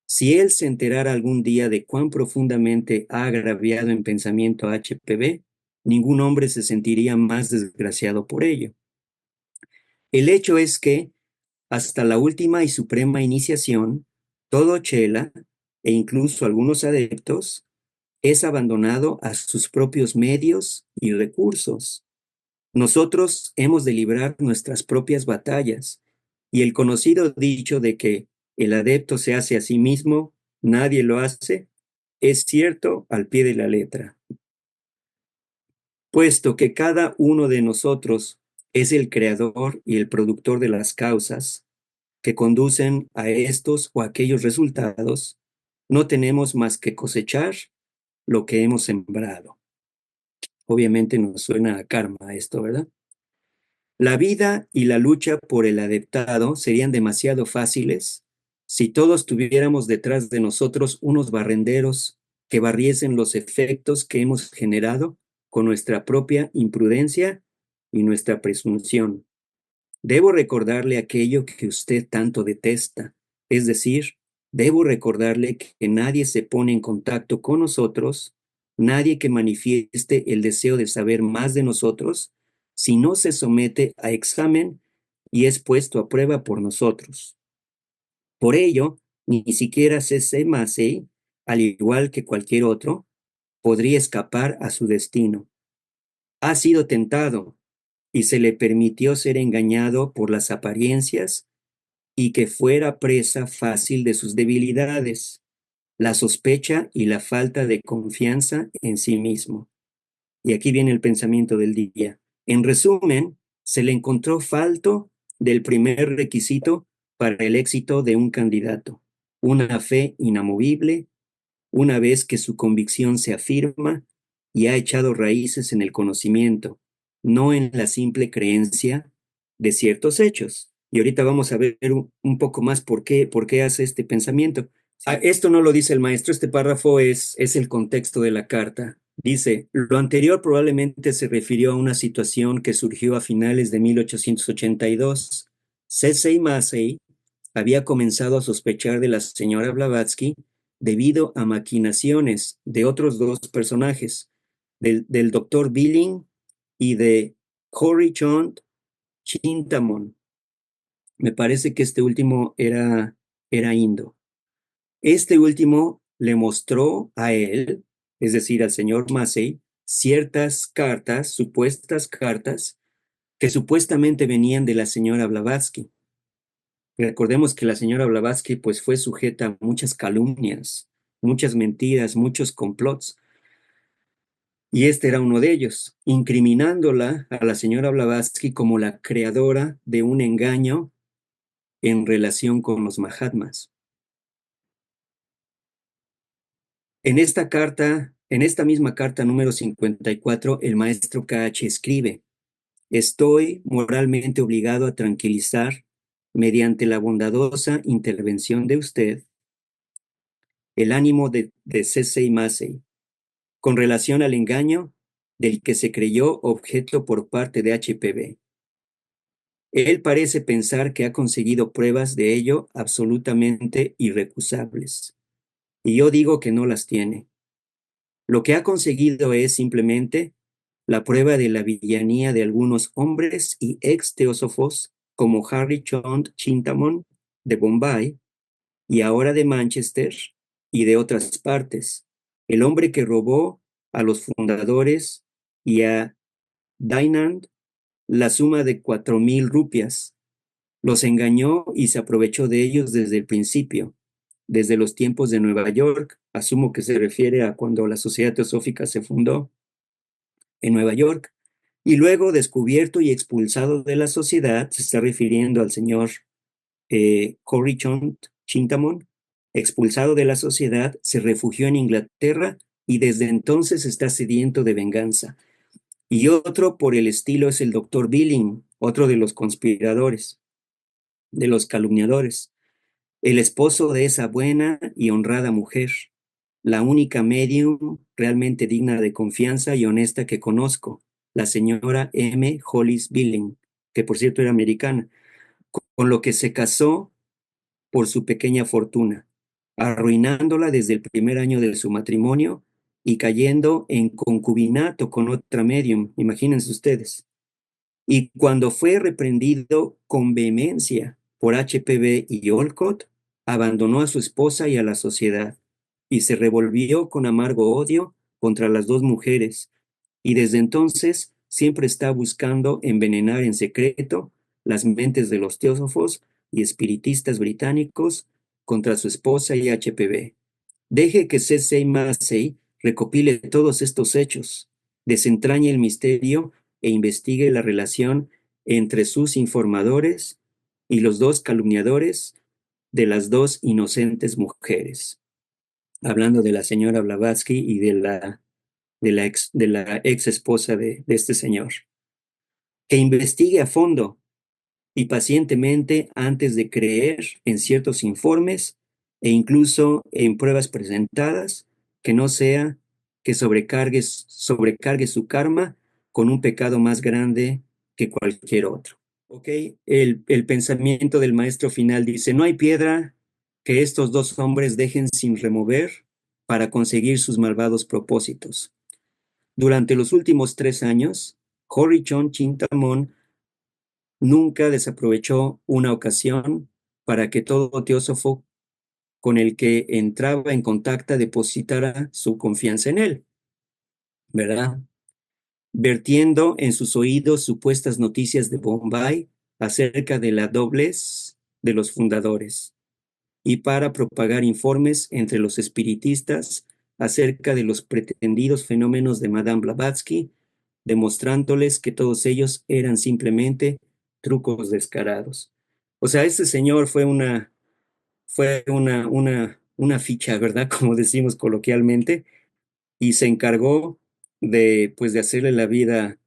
Si él se enterara algún día de cuán profundamente ha agraviado en pensamiento a HPB, ningún hombre se sentiría más desgraciado por ello. El hecho es que, hasta la última y suprema iniciación, todo Chela, e incluso algunos adeptos, es abandonado a sus propios medios y recursos. Nosotros hemos de librar nuestras propias batallas, y el conocido dicho de que el adepto se hace a sí mismo, nadie lo hace, es cierto al pie de la letra. Puesto que cada uno de nosotros es el creador y el productor de las causas que conducen a estos o aquellos resultados, no tenemos más que cosechar lo que hemos sembrado. Obviamente nos suena a karma esto, ¿verdad? La vida y la lucha por el adeptado serían demasiado fáciles si todos tuviéramos detrás de nosotros unos barrenderos que barriesen los efectos que hemos generado con nuestra propia imprudencia y nuestra presunción. Debo recordarle aquello que usted tanto detesta, es decir, debo recordarle que nadie se pone en contacto con nosotros, nadie que manifieste el deseo de saber más de nosotros, si no se somete a examen y es puesto a prueba por nosotros. Por ello, ni siquiera C.C. Massey, al igual que cualquier otro, podría escapar a su destino. Ha sido tentado y se le permitió ser engañado por las apariencias y que fuera presa fácil de sus debilidades, la sospecha y la falta de confianza en sí mismo. Y aquí viene el pensamiento del día. En resumen, se le encontró falto del primer requisito para el éxito de un candidato, una fe inamovible, una vez que su convicción se afirma y ha echado raíces en el conocimiento, no en la simple creencia de ciertos hechos. Y ahorita vamos a ver un poco más por qué hace este pensamiento. Esto no lo dice el maestro, este párrafo es el contexto de la carta. Dice, lo anterior probablemente se refirió a una situación que surgió a finales de 1882. C.C. Massey había comenzado a sospechar de la señora Blavatsky debido a maquinaciones de otros dos personajes, del doctor Billing y de Corey John Chintamon. Me parece que este último era indo. Este último le mostró a él, es decir, al señor Massey, ciertas cartas, supuestas cartas, que supuestamente venían de la señora Blavatsky. Recordemos que la señora Blavatsky pues fue sujeta a muchas calumnias, muchas mentiras, muchos complots. Y este era uno de ellos, incriminándola a la señora Blavatsky como la creadora de un engaño en relación con los Mahatmas. En esta misma carta número 54, el maestro KH escribe, estoy moralmente obligado a tranquilizar mediante la bondadosa intervención de usted, el ánimo de Cecil Massey con relación al engaño del que se creyó objeto por parte de HPV. Él parece pensar que ha conseguido pruebas de ello absolutamente irrecusables, y yo digo que no las tiene. Lo que ha conseguido es simplemente la prueba de la villanía de algunos hombres y ex teósofos como Harry Chand Chintamon de Bombay y ahora de Manchester y de otras partes. El hombre que robó a los fundadores y a Dynand la suma de 4,000 rupias. Los engañó y se aprovechó de ellos desde el principio, desde los tiempos de Nueva York. Asumo que se refiere a cuando la Sociedad Teosófica se fundó en Nueva York. Y luego descubierto y expulsado de la sociedad, se está refiriendo al señor Corey Chintamon, expulsado de la sociedad, se refugió en Inglaterra y desde entonces está sediento de venganza. Y otro por el estilo es el doctor Billing, otro de los conspiradores, de los calumniadores, el esposo de esa buena y honrada mujer, la única medium realmente digna de confianza y honesta que conozco, la señora M. Hollis Billing, que por cierto era americana, con lo que se casó por su pequeña fortuna, arruinándola desde el primer año de su matrimonio y cayendo en concubinato con otra medium, imagínense ustedes. Y cuando fue reprendido con vehemencia por HPV y Olcott, abandonó a su esposa y a la sociedad, y se revolvió con amargo odio contra las dos mujeres, y desde entonces siempre está buscando envenenar en secreto las mentes de los teósofos y espiritistas británicos contra su esposa y HPV. Deje que C.C. Massey recopile todos estos hechos, desentrañe el misterio e investigue la relación entre sus informadores y los dos calumniadores de las dos inocentes mujeres. Hablando de la señora Blavatsky y de la ex esposa de este señor. Que investigue a fondo y pacientemente antes de creer en ciertos informes e incluso en pruebas presentadas, que no sea que sobrecargue su karma con un pecado más grande que cualquier otro. ¿Ok? El pensamiento del maestro final dice, no hay piedra que estos dos hombres dejen sin remover para conseguir sus malvados propósitos. Durante los últimos 3 años, Horichon Chintamon nunca desaprovechó una ocasión para que todo teósofo con el que entraba en contacto depositara su confianza en él, ¿verdad? Vertiendo en sus oídos supuestas noticias de Bombay acerca de la doblez de los fundadores y para propagar informes entre los espiritistas acerca de los pretendidos fenómenos de Madame Blavatsky, demostrándoles que todos ellos eran simplemente trucos descarados. O sea, este señor fue una ficha, ¿verdad? Como decimos coloquialmente, y se encargó pues, de hacerle la vida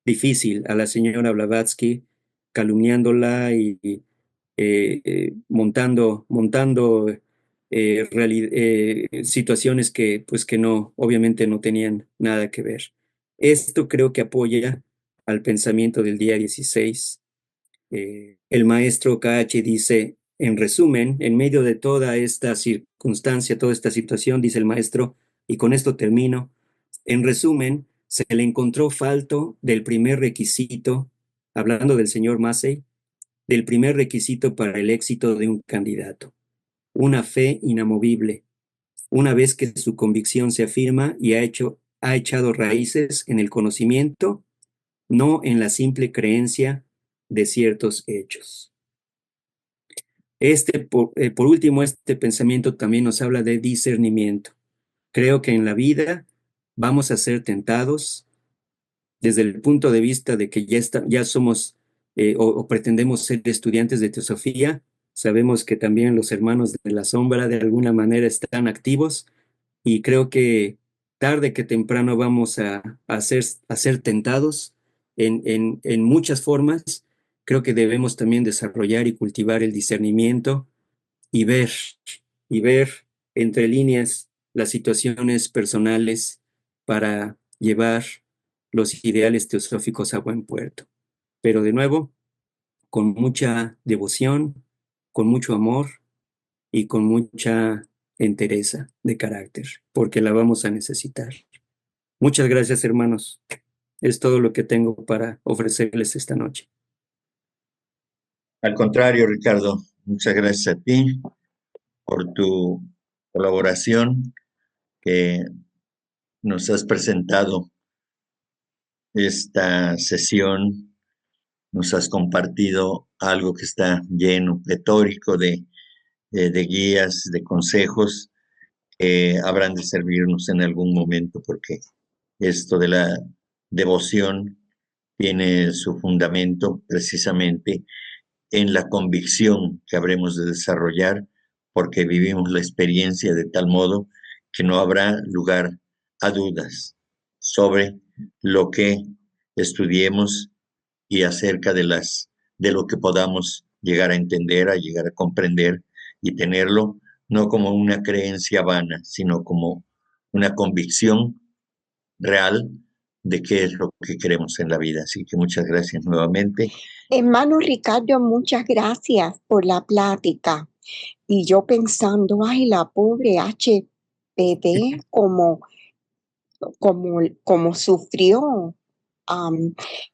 difícil a la señora Blavatsky, calumniándola y montando situaciones que, pues, que no, obviamente no tenían nada que ver. Esto creo que apoya al pensamiento del día 16. El maestro KH dice, en resumen, en medio de toda esta circunstancia, toda esta situación, dice el maestro, y con esto termino, en resumen, se le encontró falto del primer requisito, hablando del señor Massey, del primer requisito para el éxito de un candidato, una fe inamovible, una vez que su convicción se afirma y ha echado raíces en el conocimiento, no en la simple creencia de ciertos hechos. Por último, este pensamiento también nos habla de discernimiento. Creo que en la vida vamos a ser tentados desde el punto de vista de que ya somos o pretendemos ser estudiantes de teosofía. Sabemos que también los hermanos de la sombra de alguna manera están activos y creo que tarde que temprano vamos a ser tentados en muchas formas creo que debemos también desarrollar y cultivar el discernimiento y ver entre líneas las situaciones personales para llevar los ideales teosóficos a buen puerto. Pero de nuevo, con mucha devoción, con mucho amor y con mucha entereza de carácter, porque la vamos a necesitar. Muchas gracias, hermanos. Es todo lo que tengo para ofrecerles esta noche. Al contrario, Ricardo, muchas gracias a ti por tu colaboración, que nos has presentado esta sesión, nos has compartido algo que está lleno, pletórico de guías, de consejos que habrán de servirnos en algún momento, porque esto de la devoción tiene su fundamento precisamente en la convicción que habremos de desarrollar, porque vivimos la experiencia de tal modo que no habrá lugar a dudas sobre lo que estudiemos y acerca de lo que podamos llegar a entender, a llegar a comprender y tenerlo no como una creencia vana, sino como una convicción real de qué es lo que queremos en la vida. Así que muchas gracias nuevamente. Hermano Ricardo, muchas gracias por la plática. Y yo pensando, ay, la pobre HPD, como sufrió.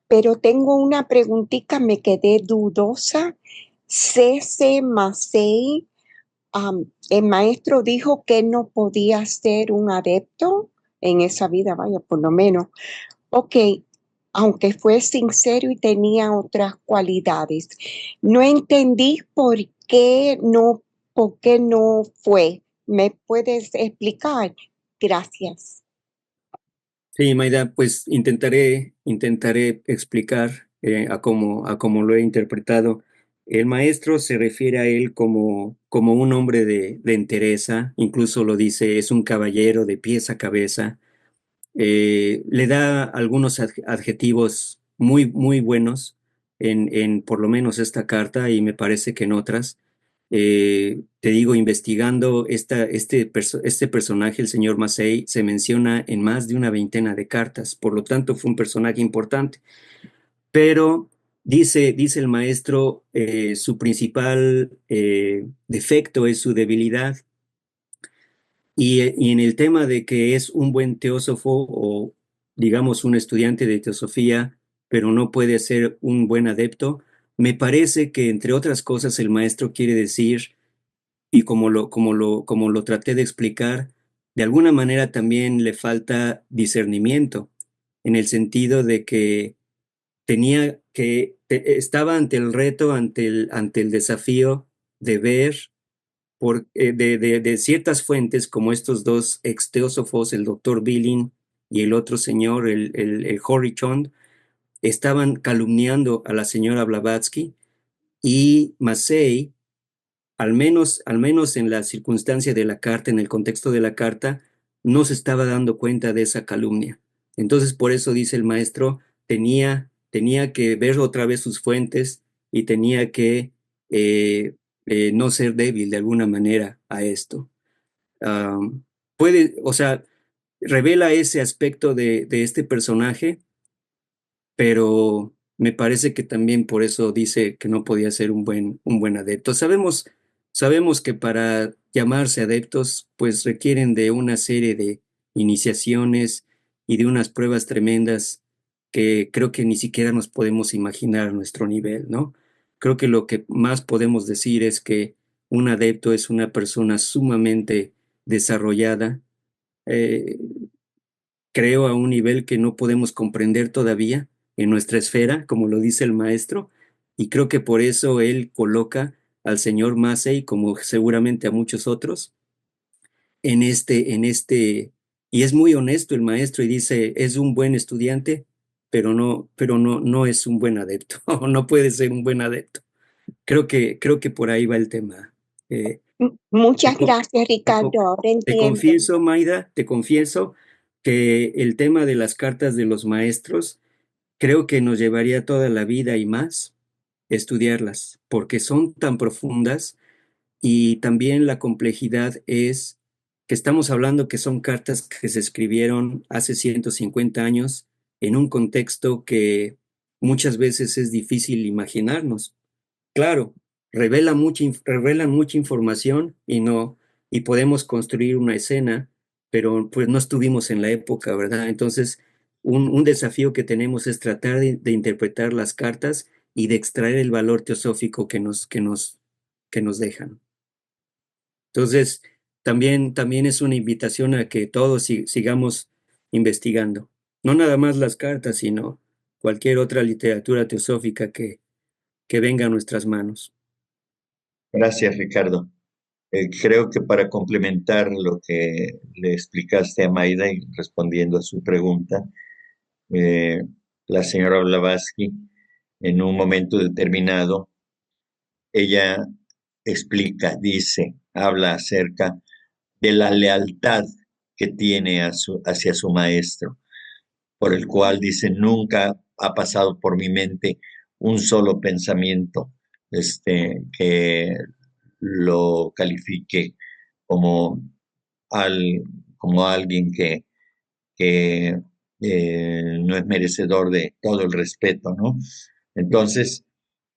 Pero tengo una preguntita, me quedé dudosa. C.C. Massey, el maestro dijo que no podía ser un adepto en esa vida, vaya, por lo menos. Ok, aunque fue sincero y tenía otras cualidades. No entendí por qué no fue. ¿Me puedes explicar? Gracias. Sí, Maida, pues intentaré explicar a cómo lo he interpretado. El maestro se refiere a él como un hombre de entereza, incluso lo dice, es un caballero de pies a cabeza. Le da algunos adjetivos muy buenos en por lo menos esta carta y me parece que en otras. Te digo, investigando este personaje, el señor Massey, se menciona en más de una veintena de cartas, por lo tanto fue un personaje importante. Pero dice el maestro, su principal defecto es su debilidad. Y en el tema de que es un buen teósofo o, digamos, un estudiante de teosofía, pero no puede ser un buen adepto, me parece que, entre otras cosas, el maestro quiere decir, y como lo traté de explicar, de alguna manera también le falta discernimiento, en el sentido de que estaba ante el reto, ante el desafío de ver de ciertas fuentes, como estos dos ex-teósofos, el doctor Billing y el otro señor, el Horry-Chond, estaban calumniando a la señora Blavatsky, y Massey, al menos en la circunstancia de la carta, en el contexto de la carta, no se estaba dando cuenta de esa calumnia. Entonces, por eso dice el maestro, tenía que ver otra vez sus fuentes y tenía que no ser débil de alguna manera a esto. O sea, revela ese aspecto de este personaje, pero me parece que también por eso dice que no podía ser un buen adepto. Sabemos que para llamarse adeptos, pues requieren de una serie de iniciaciones y de unas pruebas tremendas que creo que ni siquiera nos podemos imaginar a nuestro nivel, ¿no? Creo que lo que más podemos decir es que un adepto es una persona sumamente desarrollada, eh, creo a un nivel que no podemos comprender todavía en nuestra esfera, como lo dice el maestro, y creo que por eso él coloca al señor Massey, como seguramente a muchos otros, y es muy honesto el maestro y dice, es un buen estudiante, pero no es un buen adepto, o no puede ser un buen adepto. Creo que por ahí va el tema. Muchas gracias, Ricardo. Ahora Te entiendo. confieso, Maida, te confieso que el tema de las cartas de los maestros creo que nos llevaría toda la vida y más estudiarlas, porque son tan profundas y también la complejidad es que estamos hablando que son cartas que se escribieron hace 150 años en un contexto que muchas veces es difícil imaginarnos. Claro, revelan mucha información y podemos construir una escena, pero pues no estuvimos en la época, ¿verdad? Entonces, un desafío que tenemos es tratar de interpretar las cartas y de extraer el valor teosófico que nos dejan. Entonces, también es una invitación a que todos sigamos investigando. No nada más las cartas, sino cualquier otra literatura teosófica que venga a nuestras manos. Gracias, Ricardo. Creo que para complementar lo que le explicaste a Maida y respondiendo a su pregunta, eh, la señora Blavatsky, en un momento determinado, ella explica, dice, habla acerca de la lealtad que tiene hacia su maestro, por el cual dice, nunca ha pasado por mi mente un solo pensamiento que lo califique como, al, como alguien que no es merecedor de todo el respeto, ¿no? Entonces,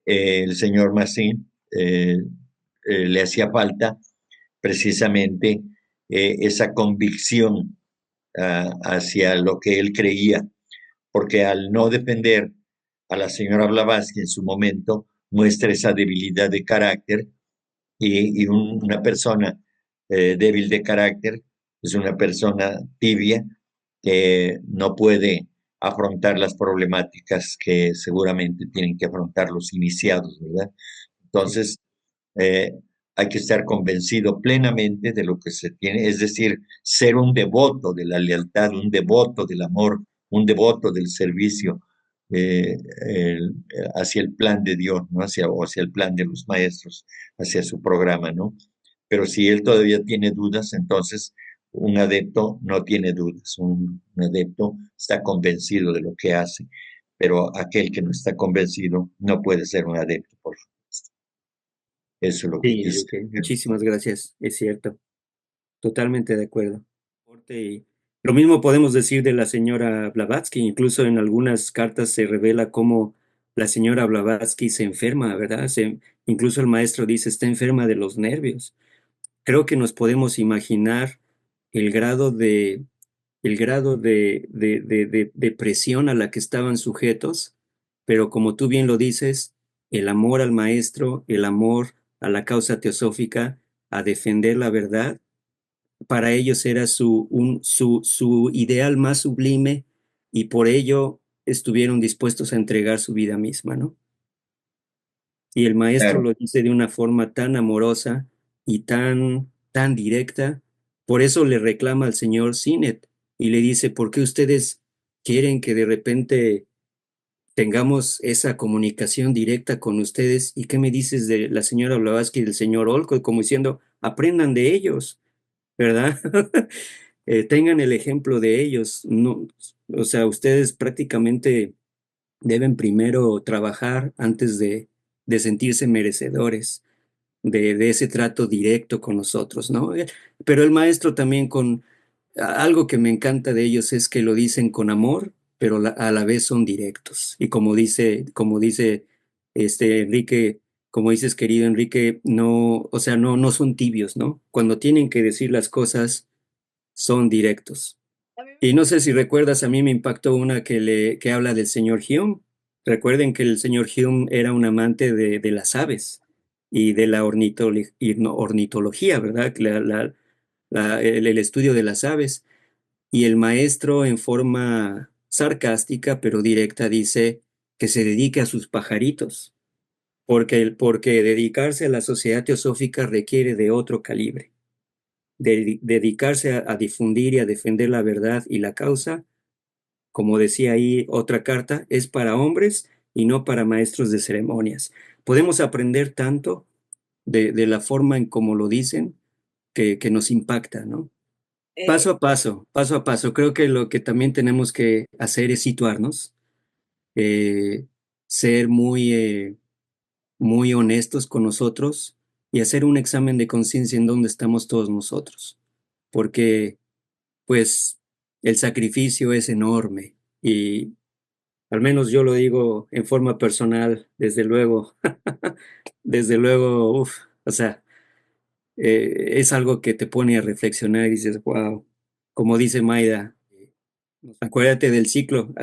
el señor Massin le hacía falta precisamente esa convicción hacia lo que él creía, porque al no defender a la señora Blavatsky en su momento, muestra esa debilidad de carácter y una persona débil de carácter es una persona tibia que no puede afrontar las problemáticas que seguramente tienen que afrontar los iniciados, ¿verdad? Entonces, eh, hay que estar convencido plenamente de lo que se tiene, es decir, ser un devoto de la lealtad, un devoto del amor, un devoto del servicio eh, hacia el plan de Dios, ¿no? Hacia el plan de los maestros, hacia su programa, ¿no? Pero si él todavía tiene dudas, entonces un adepto no tiene dudas, un adepto está convencido de lo que hace, pero aquel que no está convencido no puede ser un adepto, por supuesto. Eso es lo que Sí, quise. Enrique, muchísimas gracias, es cierto, totalmente de acuerdo. Y lo mismo podemos decir de la señora Blavatsky, incluso en algunas cartas se revela cómo la señora Blavatsky se enferma, ¿verdad? Incluso el maestro dice, está enferma de los nervios. Creo que nos podemos imaginar el grado de presión a la que estaban sujetos, pero como tú bien lo dices, el amor al maestro, el amor a la causa teosófica, a defender la verdad, para ellos era su ideal más sublime y por ello estuvieron dispuestos a entregar su vida misma, ¿no? Y el maestro Claro, lo dice de una forma tan amorosa y tan directa. Por eso le reclama al señor Sinet y le dice, ¿por qué ustedes quieren que de repente tengamos esa comunicación directa con ustedes? ¿Y qué me dices de la señora Blavatsky y del señor Olcott? Como diciendo, aprendan de ellos, ¿verdad? Tengan el ejemplo de ellos. No, o sea, ustedes prácticamente deben primero trabajar antes de sentirse merecedores de ese trato directo con nosotros, ¿no? Pero el maestro también algo que me encanta de ellos es que lo dicen con amor, pero a la vez son directos. Y como dice Enrique, como dices, querido Enrique, no, o sea, no son tibios, ¿no? Cuando tienen que decir las cosas, son directos. Y no sé si recuerdas, a mí me impactó una que habla del señor Hume. Recuerden que el señor Hume era un amante de las aves y de la ornitología, ¿verdad? El estudio de las aves. Y el maestro, en forma sarcástica pero directa, dice que se dedique a sus pajaritos, porque dedicarse a la sociedad teosófica requiere de otro calibre. Dedicarse a difundir y a defender la verdad y la causa, como decía ahí otra carta, es para hombres y no para maestros de ceremonias. Podemos aprender tanto de la forma en cómo lo dicen que nos impacta, ¿no? Paso a paso, paso a paso. Creo que lo que también tenemos que hacer es situarnos, ser muy muy honestos con nosotros y hacer un examen de conciencia en dónde estamos todos nosotros, porque pues el sacrificio es enorme y al menos yo lo digo en forma personal, desde luego, o sea, es algo que te pone a reflexionar y dices, wow, como dice Maida, acuérdate del ciclo,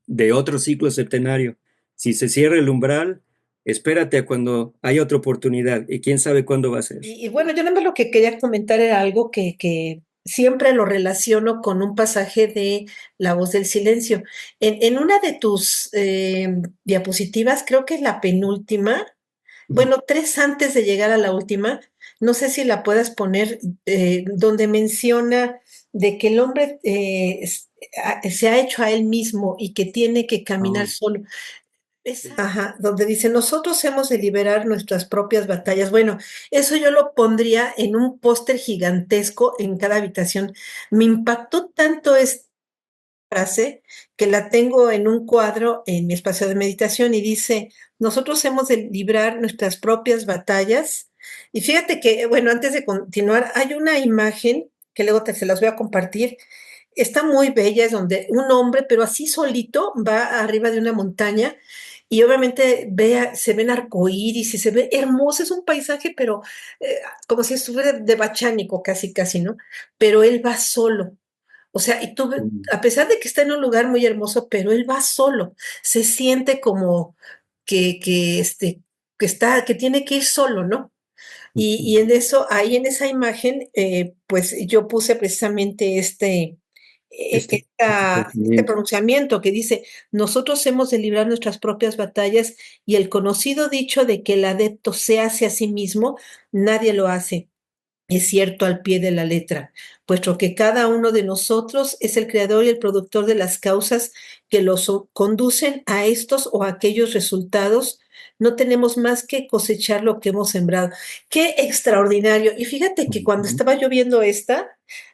de otro ciclo septenario. Si se cierra el umbral, espérate a cuando haya otra oportunidad y quién sabe cuándo va a ser. Y bueno, yo nada más lo que quería comentar era algo que siempre lo relaciono con un pasaje de La voz del silencio. En una de tus diapositivas, creo que es la penúltima, bueno, tres antes de llegar a la última, no sé si la puedas poner, donde menciona de que el hombre se ha hecho a él mismo y que tiene que caminar Oh, solo. Ajá, donde dice, nosotros hemos de liberar nuestras propias batallas. Bueno, eso yo lo pondría en un póster gigantesco en cada habitación. Me impactó tanto esta frase que la tengo en un cuadro en mi espacio de meditación y dice, nosotros hemos de librar nuestras propias batallas. Y fíjate que, bueno, antes de continuar, hay una imagen que luego se las voy a compartir. Está muy bella, es donde un hombre, pero así solito, va arriba de una montaña y obviamente se ven arcoíris y se ve hermoso, es un paisaje, pero como si estuviera de bachánico, casi, casi, ¿no? Pero él va solo. O sea, mm, a pesar de que está en un lugar muy hermoso, pero él va solo, se siente como que tiene que ir solo, ¿no? Y ujú. en eso, ahí en esa imagen, pues yo puse precisamente Este este pensamiento. pronunciamiento que dice, nosotros hemos de librar nuestras propias batallas y el conocido dicho de que el adepto se hace a sí mismo, nadie lo hace. Es cierto al pie de la letra, puesto que cada uno de nosotros es el creador y el productor de las causas que conducen a estos o a aquellos resultados, no tenemos más que cosechar lo que hemos sembrado. Qué extraordinario. Y fíjate que cuando Ujú. estaba yo viendo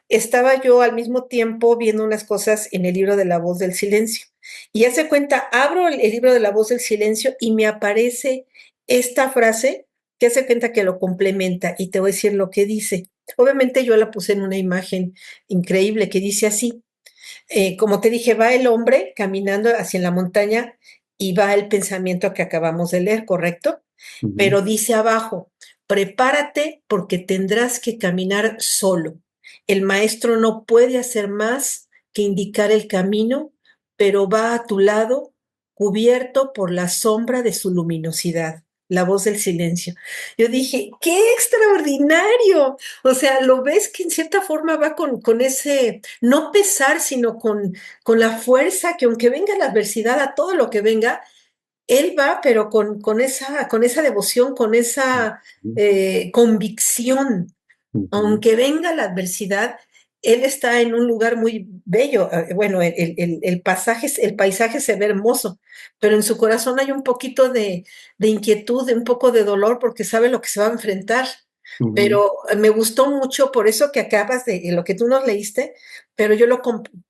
estaba yo al mismo tiempo viendo unas cosas en el libro de la voz del silencio. Y hace cuenta, abro el libro de la voz del silencio y me aparece esta frase que hace cuenta que lo complementa y te voy a decir lo que dice. Obviamente yo la puse en una imagen increíble que dice así, como te dije, va el hombre caminando hacia la montaña y va el pensamiento que acabamos de leer, ¿correcto? Ujú. Pero dice abajo, prepárate porque tendrás que caminar solo. El maestro no puede hacer más que indicar el camino, pero va a tu lado cubierto por la sombra de su luminosidad. La voz del silencio. Yo dije, ¡qué extraordinario! O sea, lo ves que en cierta forma va con ese, no pesar, sino con la fuerza que aunque venga la adversidad, a todo lo que venga, él va, pero con esa devoción, con esa Ujú. convicción, Ujú. aunque venga la adversidad, él está en un lugar muy bello. Bueno, el paisaje se ve hermoso, pero en su corazón hay un poquito de inquietud, de un poco de dolor, porque sabe lo que se va a enfrentar. Ujú. Pero me gustó mucho por eso que acabas de lo que tú nos leíste, pero yo lo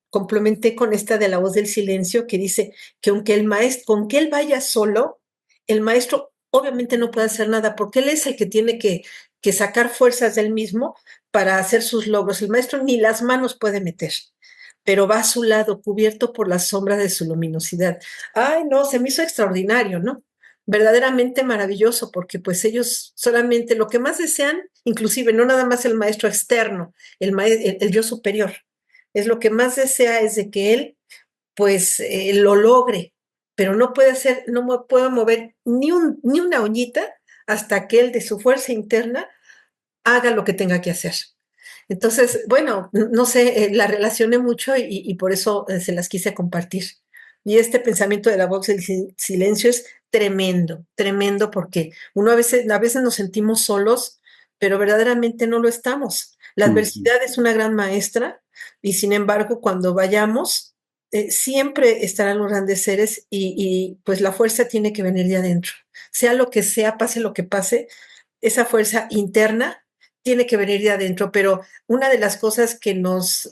complementé con esta de la voz del silencio que dice que aunque el maestro, con que él vaya solo, el maestro obviamente no puede hacer nada porque él es el que tiene que sacar fuerzas del mismo para hacer sus logros. El maestro ni las manos puede meter, pero va a su lado, cubierto por la sombra de su luminosidad. Ay, no, se me hizo extraordinario, ¿no? Verdaderamente maravilloso, porque pues ellos solamente lo que más desean, inclusive no nada más el maestro externo, el yo superior, es lo que más desea es de que él pues lo logre, pero no puede hacer, no puede mover ni una uñita hasta que él de su fuerza interna haga lo que tenga que hacer. Entonces, bueno, no sé, la relacioné mucho y por eso se las quise compartir. Y este pensamiento de la voz del silencio es tremendo, tremendo, porque uno a veces nos sentimos solos, pero verdaderamente no lo estamos. La Ujú. adversidad es una gran maestra y sin embargo, cuando vayamos, siempre estarán los grandes seres pues la fuerza tiene que venir de adentro. Sea lo que sea, pase lo que pase, esa fuerza interna tiene que venir de adentro, pero una de las cosas que nos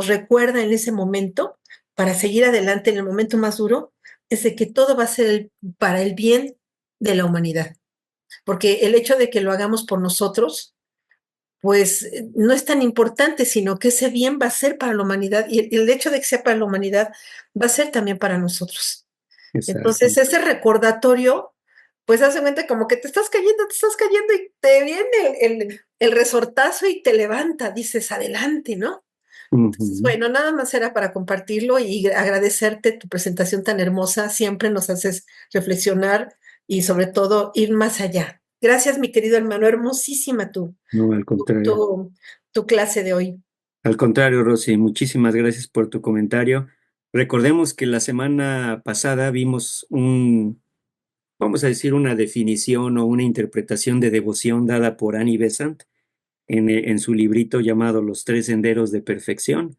recuerda en ese momento, para seguir adelante en el momento más duro, es de que todo va a ser para el bien de la humanidad. porque el hecho de que lo hagamos por nosotros, pues no es tan importante, sino que ese bien va a ser para la humanidad y el hecho de que sea para la humanidad va a ser también para nosotros. Exacto. Entonces, ese recordatorio, pues hace cuenta como que te estás cayendo y te viene el resortazo y te levanta, dices, adelante, ¿no? Entonces, bueno, nada más era para compartirlo y agradecerte tu presentación tan hermosa. Siempre nos haces reflexionar y sobre todo ir más allá. Gracias, mi querido hermano. Hermosísima No, al contrario. tu clase de hoy. Al contrario, Rosy, muchísimas gracias por tu comentario. Recordemos que la semana pasada vimos vamos a decir, una definición o una interpretación de devoción dada por Annie Besant en su librito llamado Los Tres Senderos de Perfección.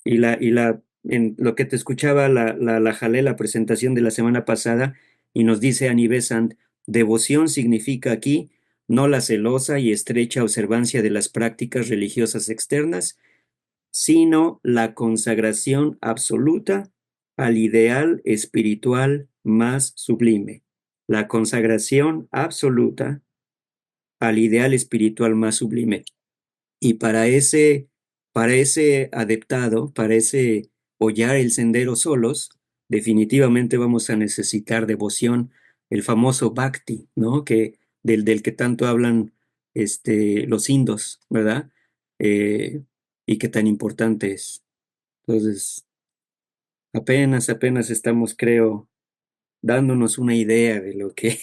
En lo que te escuchaba, la jalé la presentación de la semana pasada y nos dice Annie Besant, devoción significa aquí no la celosa y estrecha observancia de las prácticas religiosas externas, sino la consagración absoluta al ideal espiritual más sublime. La consagración absoluta al ideal espiritual más sublime. Y para ese adeptado, para ese hollar el sendero solos, definitivamente vamos a necesitar devoción, el famoso bhakti, ¿no? Del que tanto hablan los indos, ¿verdad? Y que tan importante es. Entonces, apenas estamos, creo, dándonos una idea de lo que,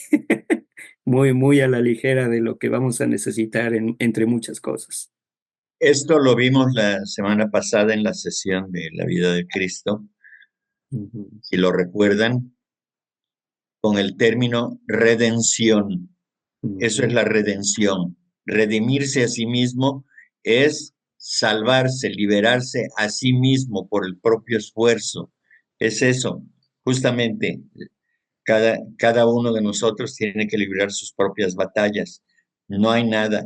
muy a la ligera de lo que vamos a necesitar entre muchas cosas. Esto lo vimos la semana pasada en la sesión de la vida de Cristo, si lo recuerdan, con el término redención. Eso es la redención. Redimirse a sí mismo es salvarse, liberarse a sí mismo por el propio esfuerzo. Es eso, justamente. Cada uno de nosotros tiene que librar sus propias batallas. No hay nada.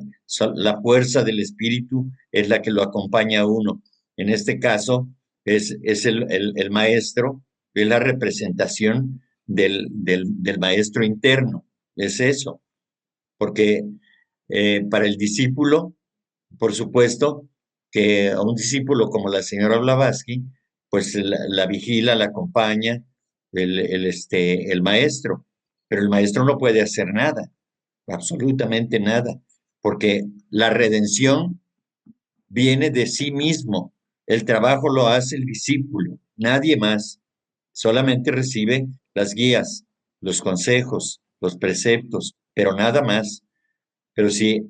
La fuerza del espíritu es la que lo acompaña a uno. En este caso, es el maestro, es la representación del maestro interno. Es eso. Porque para el discípulo, por supuesto, que a un discípulo como la señora Blavatsky, pues la vigila, la acompaña el maestro, pero el maestro no puede hacer nada, absolutamente nada, porque la redención viene de sí mismo, el trabajo lo hace el discípulo, nadie más, solamente recibe las guías, los consejos, los preceptos, pero nada más. Pero si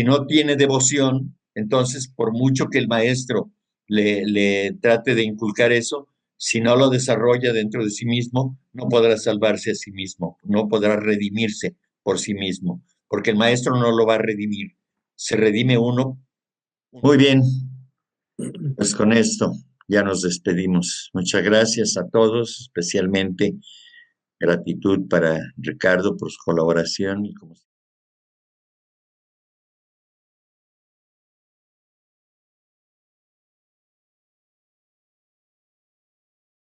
no tiene devoción, entonces por mucho que el maestro le trate de inculcar eso, si no lo desarrolla dentro de sí mismo, no podrá salvarse a sí mismo, no podrá redimirse por sí mismo, porque el maestro no lo va a redimir, se redime uno. Muy bien, pues con esto ya nos despedimos. Muchas gracias a todos, especialmente gratitud para Ricardo por su colaboración y como